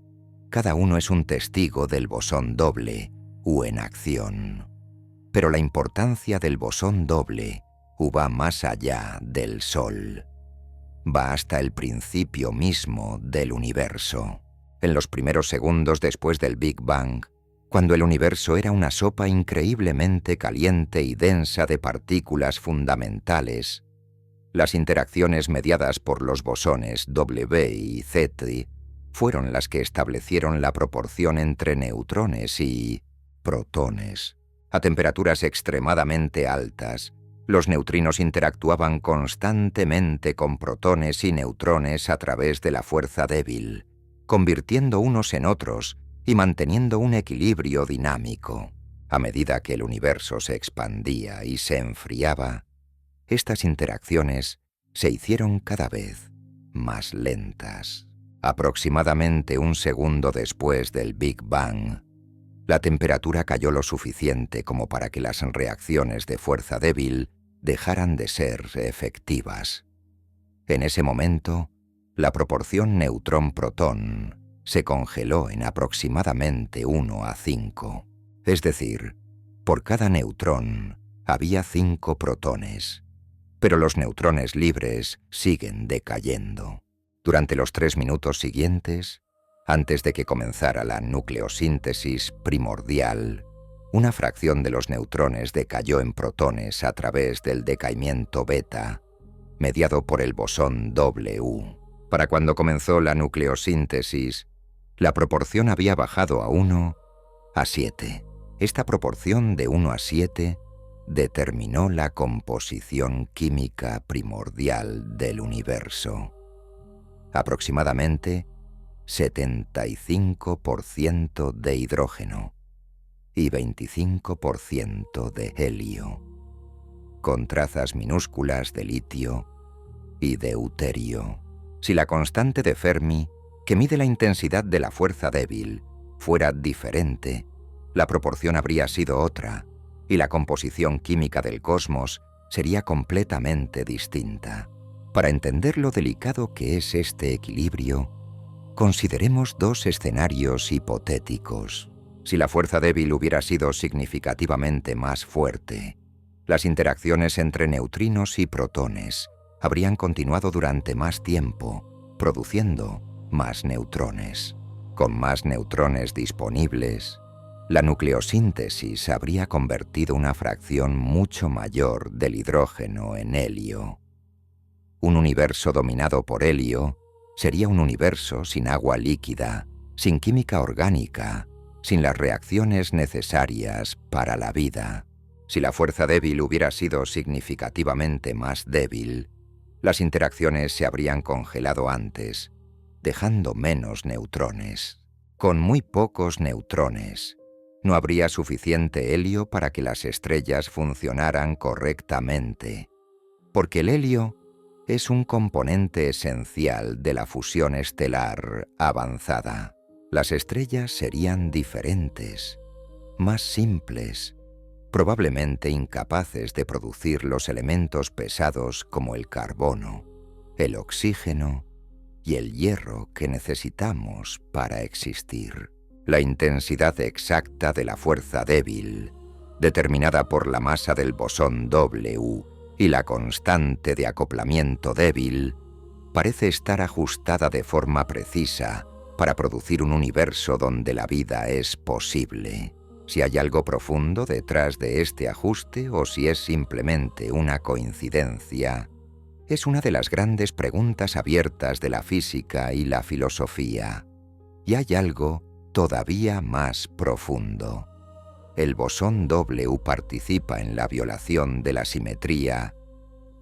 Cada uno es un testigo del bosón doble u en acción. Pero la importancia del bosón doble va más allá del Sol. Va hasta el principio mismo del universo. En los primeros segundos después del Big Bang, cuando el universo era una sopa increíblemente caliente y densa de partículas fundamentales, las interacciones mediadas por los bosones W y Z fueron las que establecieron la proporción entre neutrones y protones. A temperaturas extremadamente altas, Los neutrinos interactuaban constantemente con protones y neutrones a través de la fuerza débil, convirtiendo unos en otros y manteniendo un equilibrio dinámico. A medida que el universo se expandía y se enfriaba, estas interacciones se hicieron cada vez más lentas. Aproximadamente un segundo después del Big Bang, la temperatura cayó lo suficiente como para que las reacciones de fuerza débil dejaran de ser efectivas. En ese momento, la proporción neutrón-protón se congeló en aproximadamente 1:5. Es decir, por cada neutrón había 5 protones. Pero los neutrones libres siguen decayendo. Durante los 3 minutos siguientes, antes de que comenzara la nucleosíntesis primordial, una fracción de los neutrones decayó en protones a través del decaimiento beta, mediado por el bosón W. Para cuando comenzó la nucleosíntesis, la proporción había bajado a 1:7. Esta proporción de 1:7 determinó la composición química primordial del universo. Aproximadamente 75% de hidrógeno y 25% de helio, con trazas minúsculas de litio y deuterio. Si la constante de Fermi, que mide la intensidad de la fuerza débil, fuera diferente, la proporción habría sido otra, y la composición química del cosmos sería completamente distinta. Para entender lo delicado que es este equilibrio, consideremos 2 escenarios hipotéticos. Si la fuerza débil hubiera sido significativamente más fuerte, las interacciones entre neutrinos y protones habrían continuado durante más tiempo, produciendo más neutrones. Con más neutrones disponibles, la nucleosíntesis habría convertido una fracción mucho mayor del hidrógeno en helio. Un universo dominado por helio sería un universo sin agua líquida, sin química orgánica, sin las reacciones necesarias para la vida. Si la fuerza débil hubiera sido significativamente más débil, las interacciones se habrían congelado antes, dejando menos neutrones. Con muy pocos neutrones, no habría suficiente helio para que las estrellas funcionaran correctamente, porque el helio es un componente esencial de la fusión estelar avanzada. Las estrellas serían diferentes, más simples, probablemente incapaces de producir los elementos pesados como el carbono, el oxígeno y el hierro que necesitamos para existir. La intensidad exacta de la fuerza débil, determinada por la masa del bosón W y la constante de acoplamiento débil, parece estar ajustada de forma precisa para producir un universo donde la vida es posible. Si hay algo profundo detrás de este ajuste o si es simplemente una coincidencia, es una de las grandes preguntas abiertas de la física y la filosofía. Y hay algo todavía más profundo. El bosón W participa en la violación de la simetría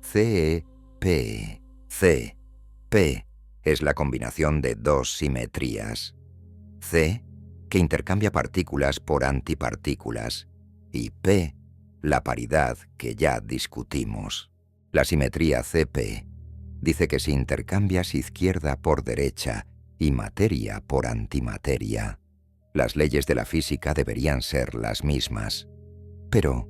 CP. CP es la combinación de 2 simetrías. C, que intercambia partículas por antipartículas, y P, la paridad que ya discutimos. La simetría CP dice que si intercambias izquierda por derecha y materia por antimateria, las leyes de la física deberían ser las mismas. Pero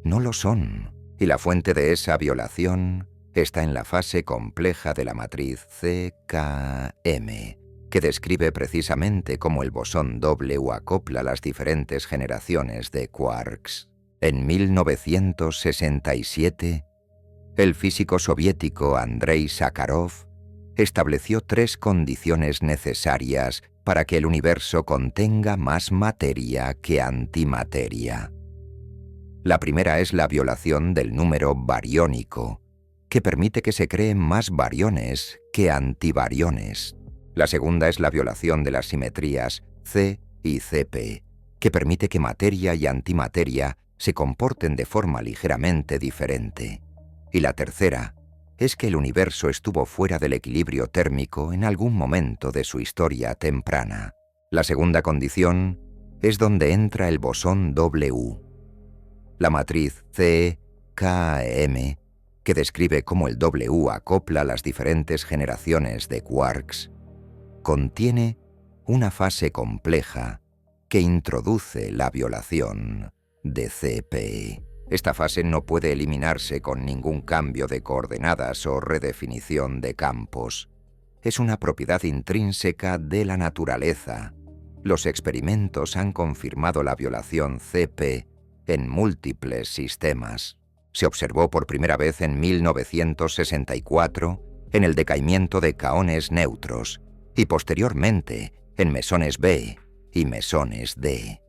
no lo son, y la fuente de esa violación está en la fase compleja de la matriz CKM, que describe precisamente cómo el bosón W acopla las diferentes generaciones de quarks. En 1967, el físico soviético Andrei Sakharov estableció 3 condiciones necesarias para que el universo contenga más materia que antimateria. La primera es la violación del número bariónico, que permite que se creen más bariones que antibariones. La segunda es la violación de las simetrías C y CP, que permite que materia y antimateria se comporten de forma ligeramente diferente. Y la tercera es que el universo estuvo fuera del equilibrio térmico en algún momento de su historia temprana. La segunda condición es donde entra el bosón W. La matriz CKM, que describe cómo el W acopla las diferentes generaciones de quarks, contiene una fase compleja que introduce la violación de CP. Esta fase no puede eliminarse con ningún cambio de coordenadas o redefinición de campos. Es una propiedad intrínseca de la naturaleza. Los experimentos han confirmado la violación CP en múltiples sistemas. Se observó por primera vez en 1964 en el decaimiento de kaones neutros y posteriormente en mesones B y mesones D.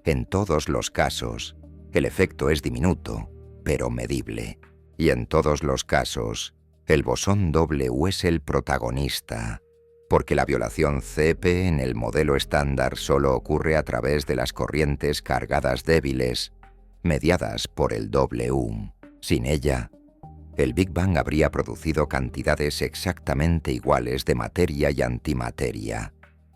En todos los casos, el efecto es diminuto, pero medible. Y en todos los casos, el bosón W es el protagonista, porque la violación CP en el modelo estándar solo ocurre a través de las corrientes cargadas débiles, mediadas por el W. Sin ella, el Big Bang habría producido cantidades exactamente iguales de materia y antimateria,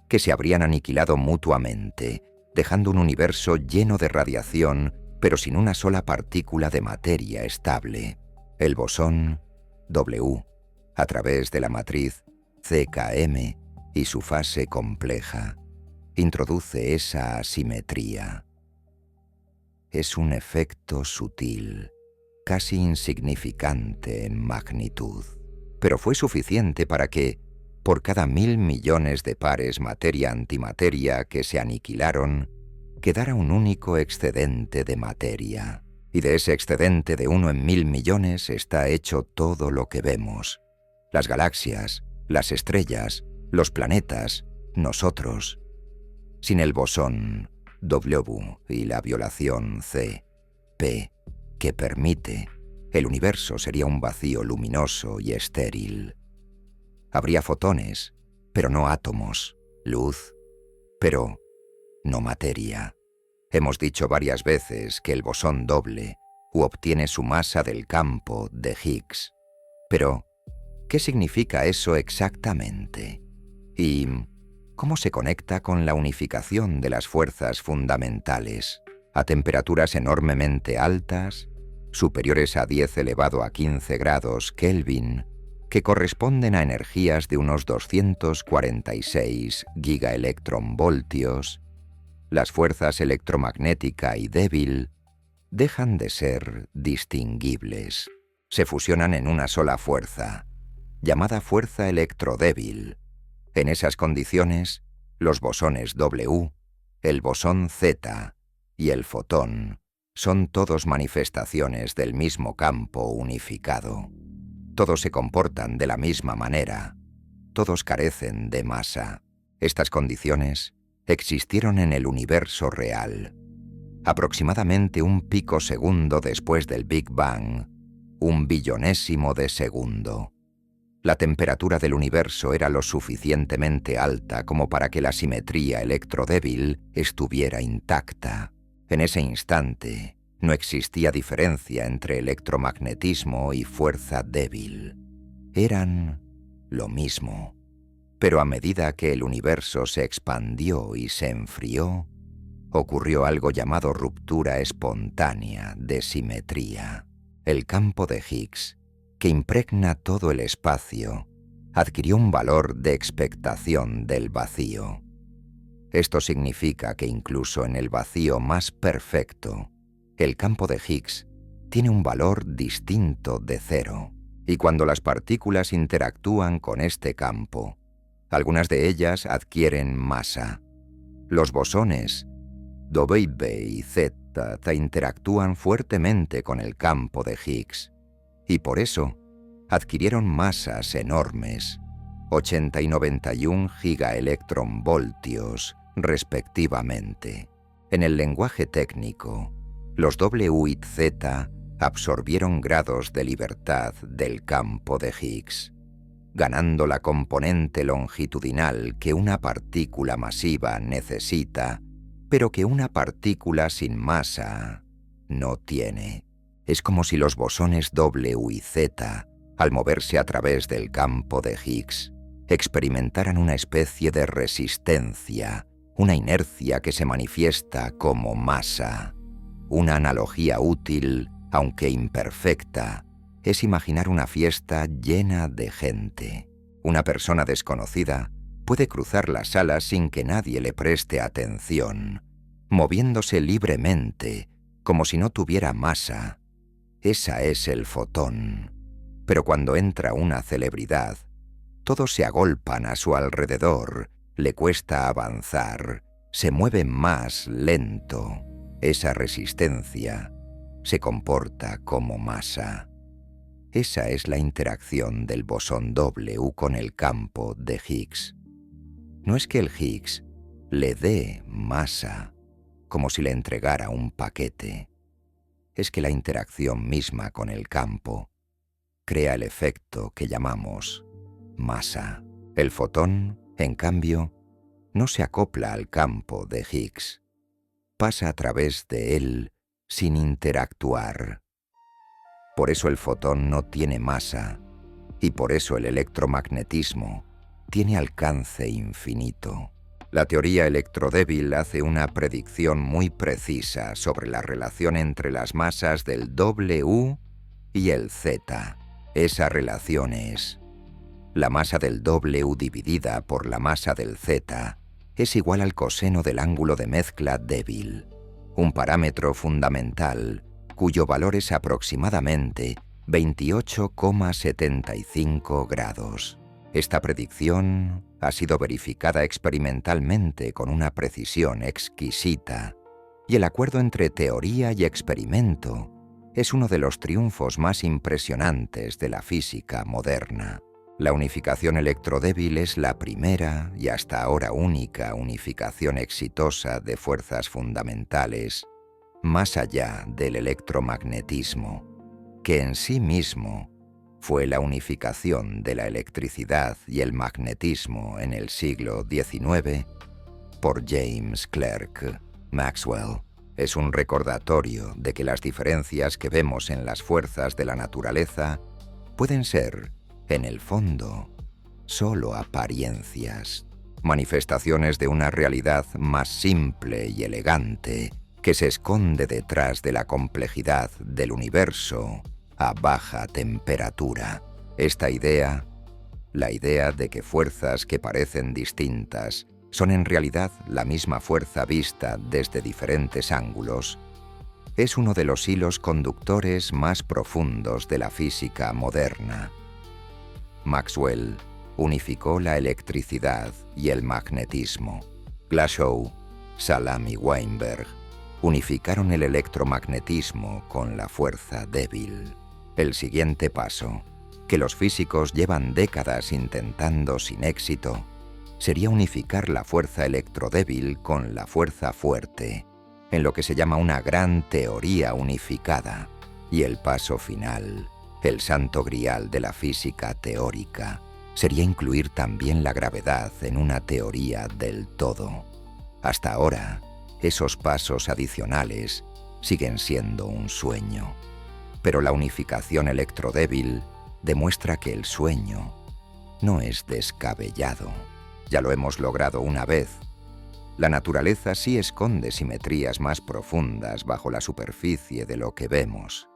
que se habrían aniquilado mutuamente, dejando un universo lleno de radiación, pero sin una sola partícula de materia estable. El bosón W, a través de la matriz CKM y su fase compleja, introduce esa asimetría. Es un efecto sutil, casi insignificante en magnitud, pero fue suficiente para que, por cada 1000 millones de pares materia-antimateria que se aniquilaron, quedara un único excedente de materia. Y de ese excedente de 1 en 1000 millones está hecho todo lo que vemos. Las galaxias, las estrellas, los planetas, nosotros. Sin el bosón W y la violación CP que permite, el universo sería un vacío luminoso y estéril. Habría fotones, pero no átomos, luz, pero no materia. Hemos dicho varias veces que el bosón doble obtiene su masa del campo de Higgs. Pero, ¿qué significa eso exactamente? ¿Y cómo se conecta con la unificación de las fuerzas fundamentales a temperaturas enormemente altas, superiores a 10 elevado a 15 grados Kelvin, que corresponden a energías de unos 246 gigaelectronvoltios? Las fuerzas electromagnética y débil dejan de ser distinguibles. Se fusionan en una sola fuerza, llamada fuerza electrodébil. En esas condiciones, los bosones W, el bosón Z y el fotón son todos manifestaciones del mismo campo unificado. Todos se comportan de la misma manera. Todos carecen de masa. Estas condiciones existieron en el universo real. Aproximadamente un picosegundo después del Big Bang, 1 billonésimo de segundo. La temperatura del universo era lo suficientemente alta como para que la simetría electrodébil estuviera intacta. En ese instante, no existía diferencia entre electromagnetismo y fuerza débil. Eran lo mismo. Pero a medida que el universo se expandió y se enfrió, ocurrió algo llamado ruptura espontánea de simetría. El campo de Higgs, que impregna todo el espacio, adquirió un valor de expectación del vacío. Esto significa que incluso en el vacío más perfecto, el campo de Higgs tiene un valor distinto de cero. Y cuando las partículas interactúan con este campo, algunas de ellas adquieren masa. Los bosones W y Z interactúan fuertemente con el campo de Higgs, y por eso adquirieron masas enormes, 80 y 91 gigaelectronvoltios, respectivamente. En el lenguaje técnico, los W y Z absorbieron grados de libertad del campo de Higgs, ganando la componente longitudinal que una partícula masiva necesita, pero que una partícula sin masa no tiene. Es como si los bosones W y Z, al moverse a través del campo de Higgs, experimentaran una especie de resistencia, una inercia que se manifiesta como masa. Una analogía útil, aunque imperfecta, es imaginar una fiesta llena de gente. Una persona desconocida puede cruzar la sala sin que nadie le preste atención, moviéndose libremente, como si no tuviera masa. Esa es el fotón. Pero cuando entra una celebridad, todos se agolpan a su alrededor, le cuesta avanzar, se mueve más lento. Esa resistencia se comporta como masa. Esa es la interacción del bosón W con el campo de Higgs. No es que el Higgs le dé masa, como si le entregara un paquete. Es que la interacción misma con el campo crea el efecto que llamamos masa. El fotón, en cambio, no se acopla al campo de Higgs. Pasa a través de él sin interactuar. Por eso el fotón no tiene masa, y por eso el electromagnetismo tiene alcance infinito. La teoría electrodébil hace una predicción muy precisa sobre la relación entre las masas del W y el Z. Esa relación es: la masa del W dividida por la masa del Z es igual al coseno del ángulo de mezcla débil, un parámetro fundamental cuyo valor es aproximadamente 28,75 grados. Esta predicción ha sido verificada experimentalmente con una precisión exquisita, y el acuerdo entre teoría y experimento es uno de los triunfos más impresionantes de la física moderna. La unificación electrodébil es la primera y hasta ahora única unificación exitosa de fuerzas fundamentales más allá del electromagnetismo, que en sí mismo fue la unificación de la electricidad y el magnetismo en el siglo XIX por James Clerk Maxwell. Es un recordatorio de que las diferencias que vemos en las fuerzas de la naturaleza pueden ser, en el fondo, solo apariencias, manifestaciones de una realidad más simple y elegante que se esconde detrás de la complejidad del universo a baja temperatura. Esta idea, la idea de que fuerzas que parecen distintas son en realidad la misma fuerza vista desde diferentes ángulos, es uno de los hilos conductores más profundos de la física moderna. Maxwell unificó la electricidad y el magnetismo. Glashow, Salam y Weinberg unificaron el electromagnetismo con la fuerza débil. El siguiente paso, que los físicos llevan décadas intentando sin éxito, sería unificar la fuerza electrodébil con la fuerza fuerte, en lo que se llama una gran teoría unificada. Y el paso final, el santo grial de la física teórica, sería incluir también la gravedad en una teoría del todo. Hasta ahora, esos pasos adicionales siguen siendo un sueño. Pero la unificación electrodébil demuestra que el sueño no es descabellado. Ya lo hemos logrado una vez. La naturaleza sí esconde simetrías más profundas bajo la superficie de lo que vemos.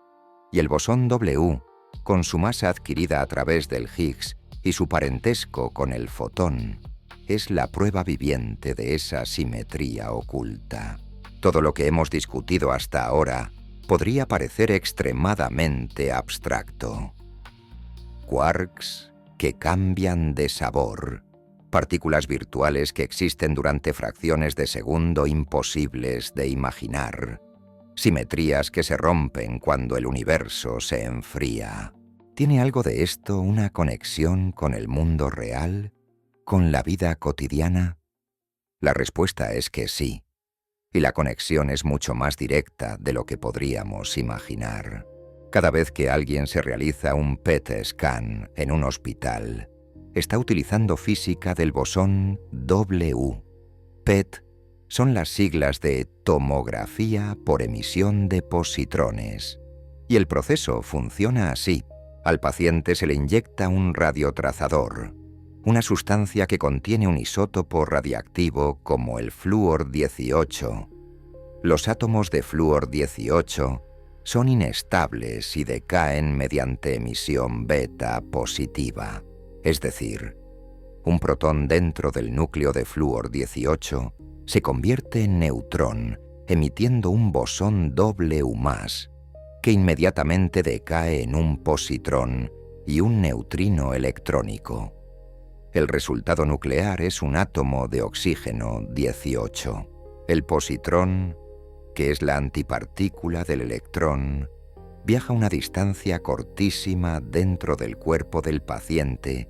Y el bosón W, con su masa adquirida a través del Higgs y su parentesco con el fotón, es la prueba viviente de esa simetría oculta. Todo lo que hemos discutido hasta ahora podría parecer extremadamente abstracto. Quarks que cambian de sabor, partículas virtuales que existen durante fracciones de segundo imposibles de imaginar, simetrías que se rompen cuando el universo se enfría. ¿Tiene algo de esto una conexión con el mundo real? ¿Con la vida cotidiana? La respuesta es que sí, y la conexión es mucho más directa de lo que podríamos imaginar. Cada vez que alguien se realiza un PET scan en un hospital, está utilizando física del bosón W. PET son las siglas de tomografía por emisión de positrones. Y el proceso funciona así. Al paciente se le inyecta un radiotrazador, una sustancia que contiene un isótopo radiactivo como el flúor 18. Los átomos de flúor 18 son inestables y decaen mediante emisión beta positiva. Es decir, un protón dentro del núcleo de flúor 18 se convierte en neutrón, emitiendo un bosón W+, que inmediatamente decae en un positrón y un neutrino electrónico. El resultado nuclear es un átomo de oxígeno 18. El positrón, que es la antipartícula del electrón, viaja una distancia cortísima dentro del cuerpo del paciente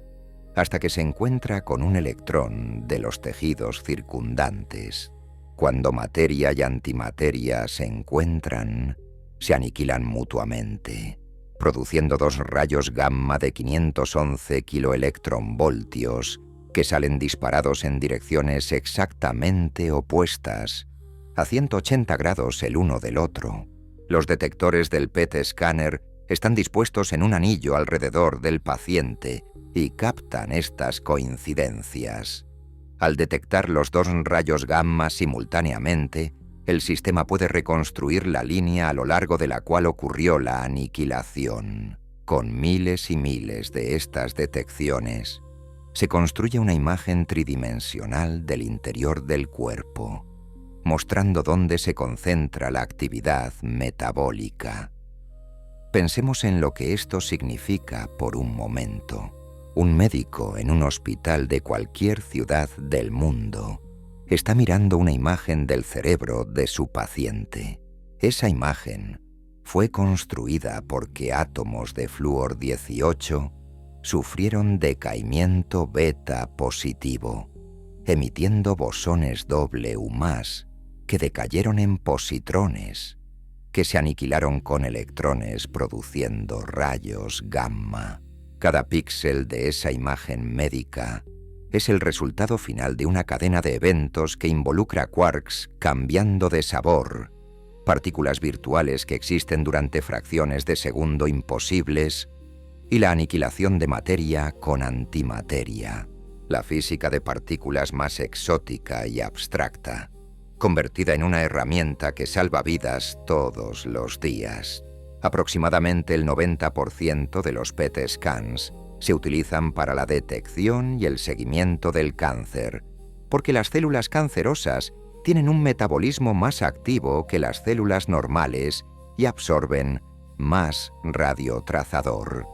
hasta que se encuentra con un electrón de los tejidos circundantes. Cuando materia y antimateria se encuentran, se aniquilan mutuamente, produciendo dos rayos gamma de 511 kiloelectronvoltios que salen disparados en direcciones exactamente opuestas, a 180 grados el uno del otro. Los detectores del PET escáner están dispuestos en un anillo alrededor del paciente y captan estas coincidencias. Al detectar los dos rayos gamma simultáneamente, el sistema puede reconstruir la línea a lo largo de la cual ocurrió la aniquilación. Con miles y miles de estas detecciones, se construye una imagen tridimensional del interior del cuerpo, mostrando dónde se concentra la actividad metabólica. Pensemos en lo que esto significa por un momento. Un médico en un hospital de cualquier ciudad del mundo está mirando una imagen del cerebro de su paciente. Esa imagen fue construida porque átomos de flúor 18 sufrieron decaimiento beta positivo, emitiendo bosones W+, que decayeron en positrones, que se aniquilaron con electrones produciendo rayos gamma. Cada píxel de esa imagen médica es el resultado final de una cadena de eventos que involucra quarks cambiando de sabor, partículas virtuales que existen durante fracciones de segundo imposibles y la aniquilación de materia con antimateria, la física de partículas más exótica y abstracta, convertida en una herramienta que salva vidas todos los días. Aproximadamente el 90% de los PET scans se utilizan para la detección y el seguimiento del cáncer, porque las células cancerosas tienen un metabolismo más activo que las células normales y absorben más radiotrazador.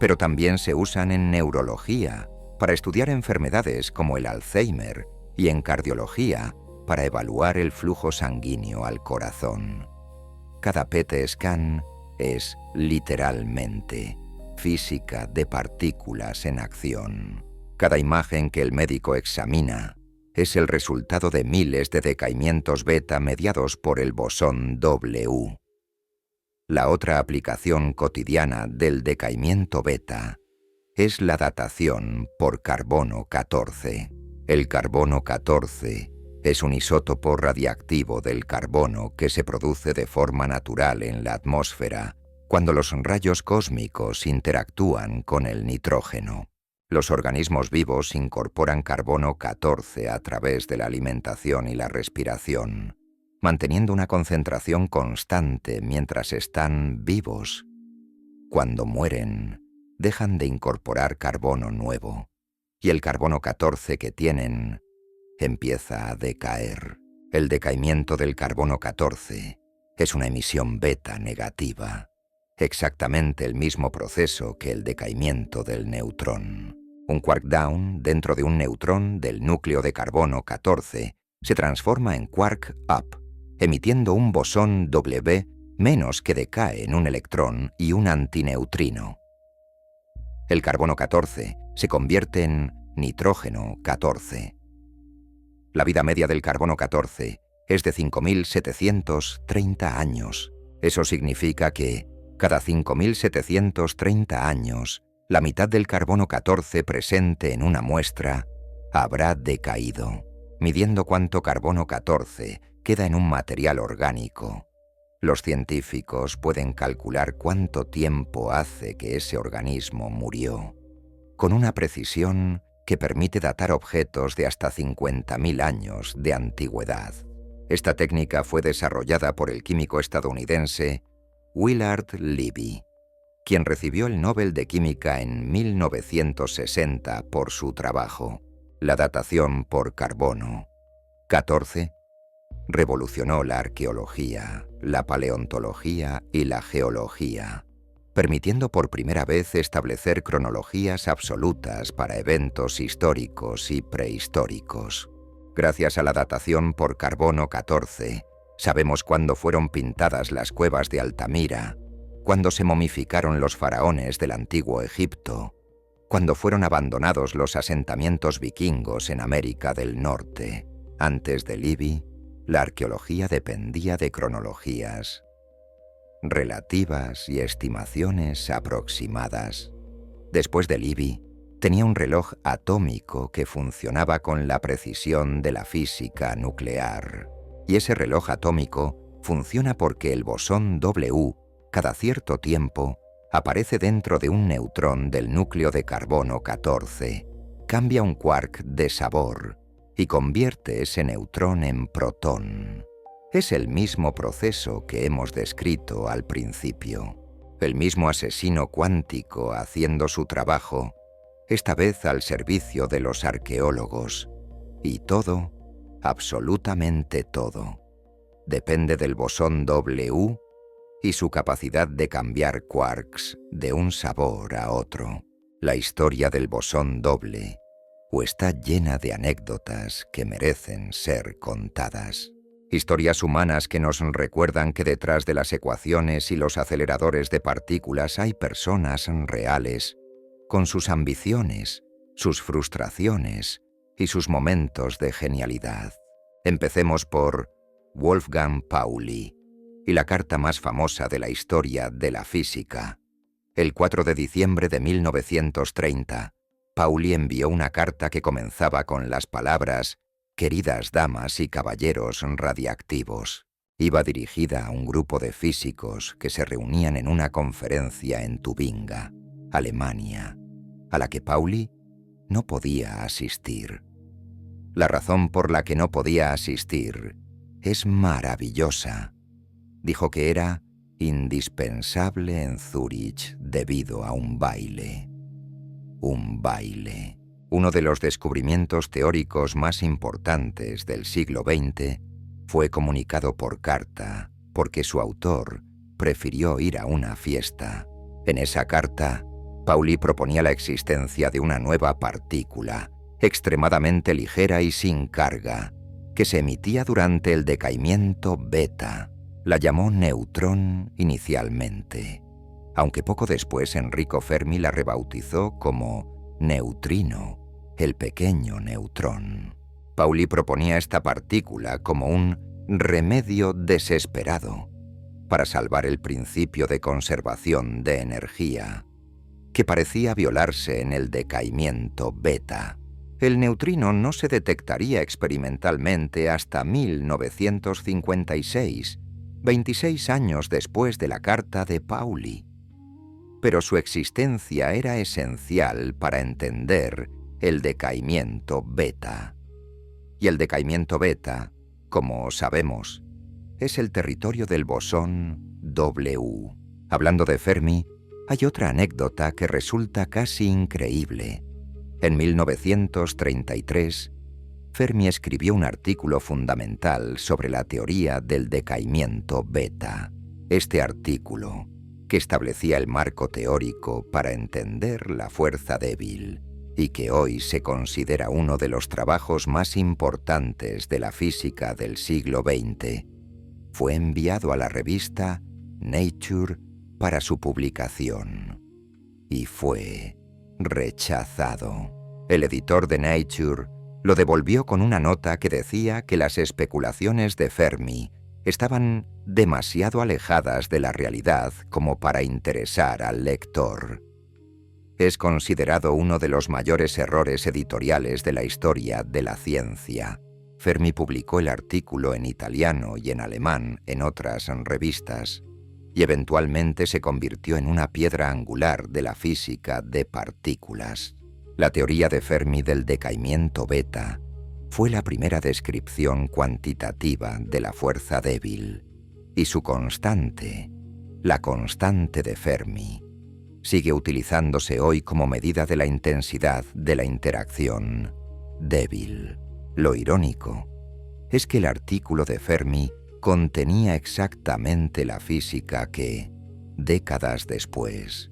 Pero también se usan en neurología, para estudiar enfermedades como el Alzheimer, y en cardiología, para evaluar el flujo sanguíneo al corazón. Cada PET scan es, literalmente, física de partículas en acción. Cada imagen que el médico examina es el resultado de miles de decaimientos beta mediados por el bosón W. La otra aplicación cotidiana del decaimiento beta es la datación por carbono 14. El carbono 14 es un isótopo radiactivo del carbono que se produce de forma natural en la atmósfera cuando los rayos cósmicos interactúan con el nitrógeno. Los organismos vivos incorporan carbono 14 a través de la alimentación y la respiración, manteniendo una concentración constante mientras están vivos. Cuando mueren, dejan de incorporar carbono nuevo, y el carbono 14 que tienen empieza a decaer. El decaimiento del carbono 14 es una emisión beta negativa, exactamente el mismo proceso que el decaimiento del neutrón. Un quark down dentro de un neutrón del núcleo de carbono 14 se transforma en quark up, emitiendo un bosón W- que decae en un electrón y un antineutrino. El carbono 14 se convierte en nitrógeno 14. La vida media del carbono 14 es de 5.730 años. Eso significa que, cada 5.730 años, la mitad del carbono 14 presente en una muestra habrá decaído, midiendo cuánto carbono 14 queda en un material orgánico. Los científicos pueden calcular cuánto tiempo hace que ese organismo murió, con una precisión que permite datar objetos de hasta 50.000 años de antigüedad. Esta técnica fue desarrollada por el químico estadounidense Willard Libby, quien recibió el Nobel de Química en 1960 por su trabajo. La datación por carbono 14 revolucionó la arqueología, la paleontología y la geología, permitiendo por primera vez establecer cronologías absolutas para eventos históricos y prehistóricos. Gracias a la datación por carbono 14, sabemos cuándo fueron pintadas las cuevas de Altamira, cuándo se momificaron los faraones del antiguo Egipto, cuándo fueron abandonados los asentamientos vikingos en América del Norte. Antes de Libby, la arqueología dependía de cronologías relativas y estimaciones aproximadas. Después de Libby, tenía un reloj atómico que funcionaba con la precisión de la física nuclear. Y ese reloj atómico funciona porque el bosón W, cada cierto tiempo, aparece dentro de un neutrón del núcleo de carbono 14, cambia un quark de sabor y convierte ese neutrón en protón. Es el mismo proceso que hemos descrito al principio. El mismo asesino cuántico haciendo su trabajo, esta vez al servicio de los arqueólogos. Y todo, absolutamente todo, depende del bosón W y su capacidad de cambiar quarks de un sabor a otro. La historia del bosón doble está llena de anécdotas que merecen ser contadas. Historias humanas que nos recuerdan que detrás de las ecuaciones y los aceleradores de partículas hay personas reales, con sus ambiciones, sus frustraciones y sus momentos de genialidad. Empecemos por Wolfgang Pauli y la carta más famosa de la historia de la física. El 4 de diciembre de 1930, Pauli envió una carta que comenzaba con las palabras «Queridas damas y caballeros radiactivos». Iba dirigida a un grupo de físicos que se reunían en una conferencia en Tubinga, Alemania, a la que Pauli no podía asistir. La razón por la que no podía asistir es maravillosa. Dijo que era indispensable en Zúrich debido a un baile. Un baile. Uno de los descubrimientos teóricos más importantes del siglo XX fue comunicado por carta porque su autor prefirió ir a una fiesta. En esa carta, Pauli proponía la existencia de una nueva partícula, extremadamente ligera y sin carga, que se emitía durante el decaimiento beta. La llamó neutrón inicialmente, aunque poco después Enrico Fermi la rebautizó como neutrino, el pequeño neutrón. Pauli proponía esta partícula como un remedio desesperado para salvar el principio de conservación de energía, que parecía violarse en el decaimiento beta. El neutrino no se detectaría experimentalmente hasta 1956, 26 años después de la carta de Pauli. Pero su existencia era esencial para entender el decaimiento beta. Y el decaimiento beta, como sabemos, es el territorio del bosón W. Hablando de Fermi, hay otra anécdota que resulta casi increíble. En 1933, Fermi escribió un artículo fundamental sobre la teoría del decaimiento beta. Este artículo, que establecía el marco teórico para entender la fuerza débil y que hoy se considera uno de los trabajos más importantes de la física del siglo XX, fue enviado a la revista Nature para su publicación y fue rechazado. El editor de Nature lo devolvió con una nota que decía que las especulaciones de Fermi estaban demasiado alejadas de la realidad como para interesar al lector. Es considerado uno de los mayores errores editoriales de la historia de la ciencia. Fermi publicó el artículo en italiano y en alemán en otras revistas, y eventualmente se convirtió en una piedra angular de la física de partículas. La teoría de Fermi del decaimiento beta fue la primera descripción cuantitativa de la fuerza débil, y su constante, la constante de Fermi, sigue utilizándose hoy como medida de la intensidad de la interacción débil. Lo irónico es que el artículo de Fermi contenía exactamente la física que, décadas después,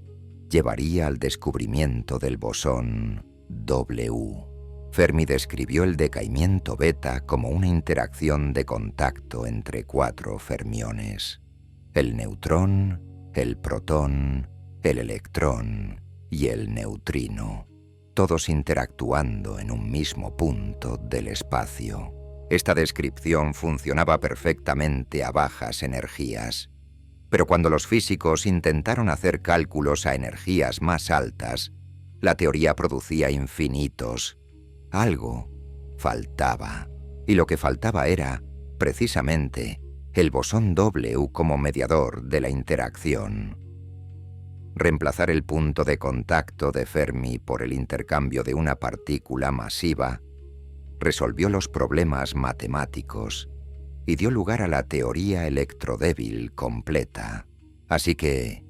llevaría al descubrimiento del bosón W. Fermi describió el decaimiento beta como una interacción de contacto entre 4 fermiones: el neutrón, el protón, el electrón y el neutrino, todos interactuando en un mismo punto del espacio. Esta descripción funcionaba perfectamente a bajas energías, pero cuando los físicos intentaron hacer cálculos a energías más altas, la teoría producía infinitos. Algo faltaba, y lo que faltaba era, precisamente, el bosón W como mediador de la interacción. Reemplazar el punto de contacto de Fermi por el intercambio de una partícula masiva resolvió los problemas matemáticos y dio lugar a la teoría electrodébil completa. Así que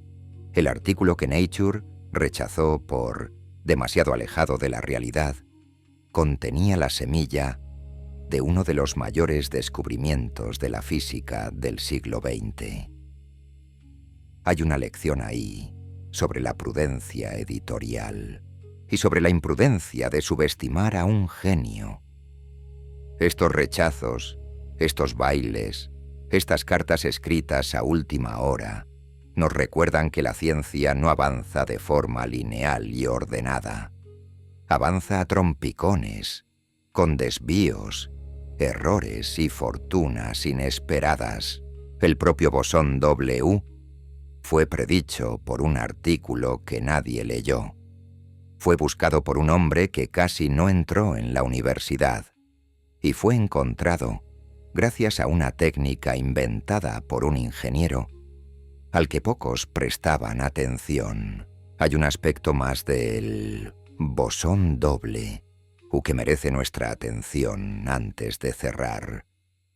el artículo que Nature rechazó por demasiado alejado de la realidad contenía la semilla de uno de los mayores descubrimientos de la física del siglo XX. Hay una lección ahí sobre la prudencia editorial y sobre la imprudencia de subestimar a un genio. Estos rechazos, estos bailes, estas cartas escritas a última hora, nos recuerdan que la ciencia no avanza de forma lineal y ordenada. Avanza a trompicones, con desvíos, errores y fortunas inesperadas. El propio bosón W fue predicho por un artículo que nadie leyó. Fue buscado por un hombre que casi no entró en la universidad, y fue encontrado gracias a una técnica inventada por un ingeniero al que pocos prestaban atención. Hay un aspecto más del bosón doble que merece nuestra atención antes de cerrar,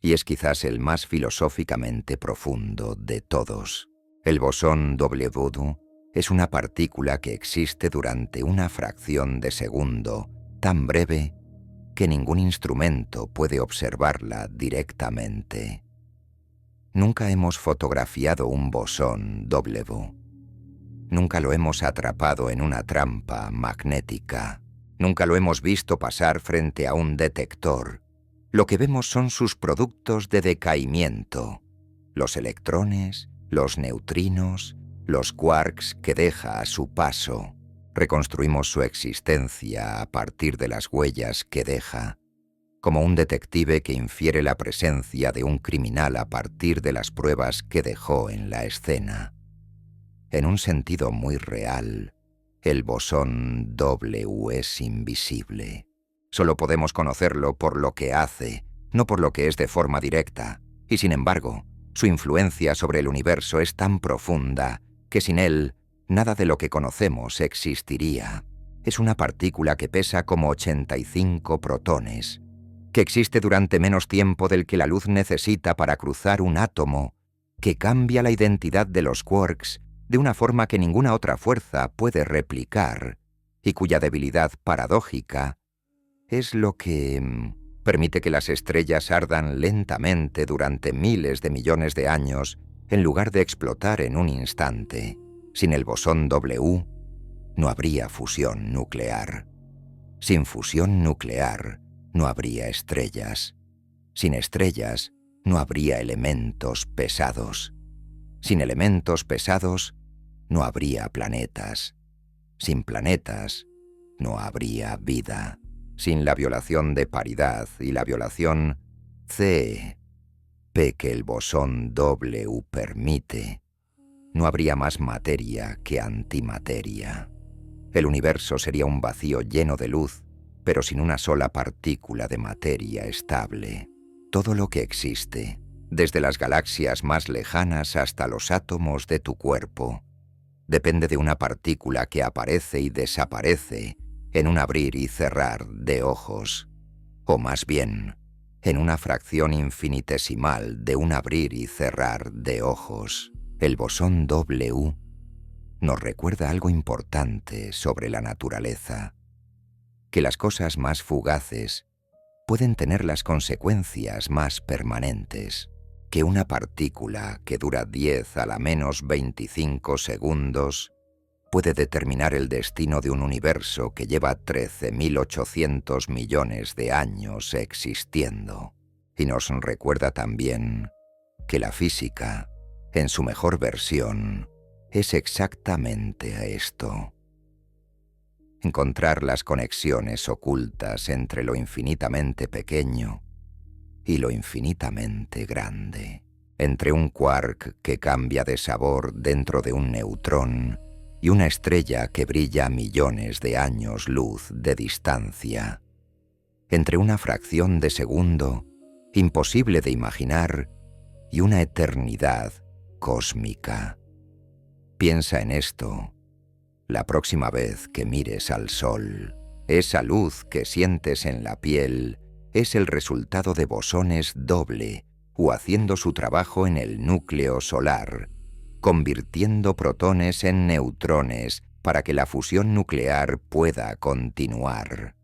y es quizás el más filosóficamente profundo de todos. El bosón W es una partícula que existe durante una fracción de segundo tan breve que ningún instrumento puede observarla directamente. Nunca hemos fotografiado un bosón W. Nunca lo hemos atrapado en una trampa magnética. Nunca lo hemos visto pasar frente a un detector. Lo que vemos son sus productos de decaimiento: los electrones, los neutrinos, los quarks que deja a su paso. Reconstruimos su existencia a partir de las huellas que deja, como un detective que infiere la presencia de un criminal a partir de las pruebas que dejó en la escena. En un sentido muy real, el bosón W es invisible. Solo podemos conocerlo por lo que hace, no por lo que es de forma directa, y sin embargo, su influencia sobre el universo es tan profunda que sin él, nada de lo que conocemos existiría. Es una partícula que pesa como 85 protones, que existe durante menos tiempo del que la luz necesita para cruzar un átomo, que cambia la identidad de los quarks de una forma que ninguna otra fuerza puede replicar, y cuya debilidad paradójica es lo que permite que las estrellas ardan lentamente durante miles de millones de años en lugar de explotar en un instante. Sin el bosón W, no habría fusión nuclear. Sin fusión nuclear, no habría estrellas. Sin estrellas, no habría elementos pesados. Sin elementos pesados, no habría planetas. Sin planetas, no habría vida. Sin la violación de paridad y la violación P que el bosón W permite, no habría más materia que antimateria. El universo sería un vacío lleno de luz pero sin una sola partícula de materia estable. Todo lo que existe, desde las galaxias más lejanas hasta los átomos de tu cuerpo, depende de una partícula que aparece y desaparece en un abrir y cerrar de ojos, o más bien, en una fracción infinitesimal de un abrir y cerrar de ojos. El bosón W nos recuerda algo importante sobre la naturaleza, que las cosas más fugaces pueden tener las consecuencias más permanentes, que una partícula que dura 10 a la menos 25 segundos puede determinar el destino de un universo que lleva 13.800 millones de años existiendo. Y nos recuerda también que la física, en su mejor versión, es exactamente a esto: encontrar las conexiones ocultas entre lo infinitamente pequeño y lo infinitamente grande, entre un quark que cambia de sabor dentro de un neutrón y una estrella que brilla a millones de años luz de distancia, entre una fracción de segundo imposible de imaginar y una eternidad cósmica. Piensa en esto la próxima vez que mires al sol. Esa luz que sientes en la piel es el resultado de bosones doble o haciendo su trabajo en el núcleo solar, convirtiendo protones en neutrones para que la fusión nuclear pueda continuar.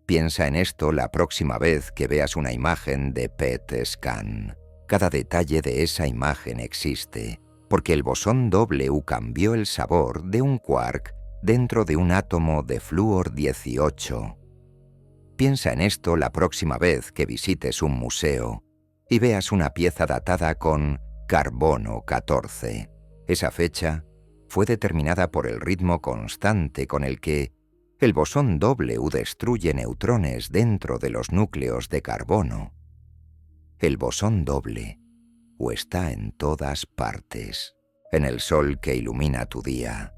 Piensa en esto la próxima vez que veas una imagen de PET scan. Cada detalle de esa imagen existe, porque el bosón W cambió el sabor de un quark dentro de un átomo de flúor 18. Piensa en esto la próxima vez que visites un museo y veas una pieza datada con carbono 14. Esa fecha fue determinada por el ritmo constante con el que el bosón W destruye neutrones dentro de los núcleos de carbono. El bosón doble o está en todas partes, en el sol que ilumina tu día,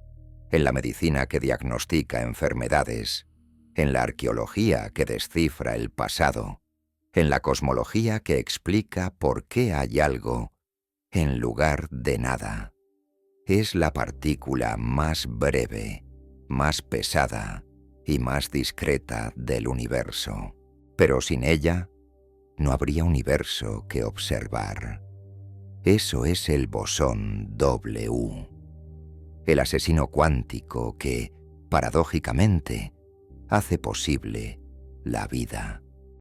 en la medicina que diagnostica enfermedades, en la arqueología que descifra el pasado, en la cosmología que explica por qué hay algo en lugar de nada. Es la partícula más breve, más pesada y más discreta del universo, pero sin ella no habría universo que observar. Eso es el bosón W, el asesino cuántico que, paradójicamente, hace posible la vida.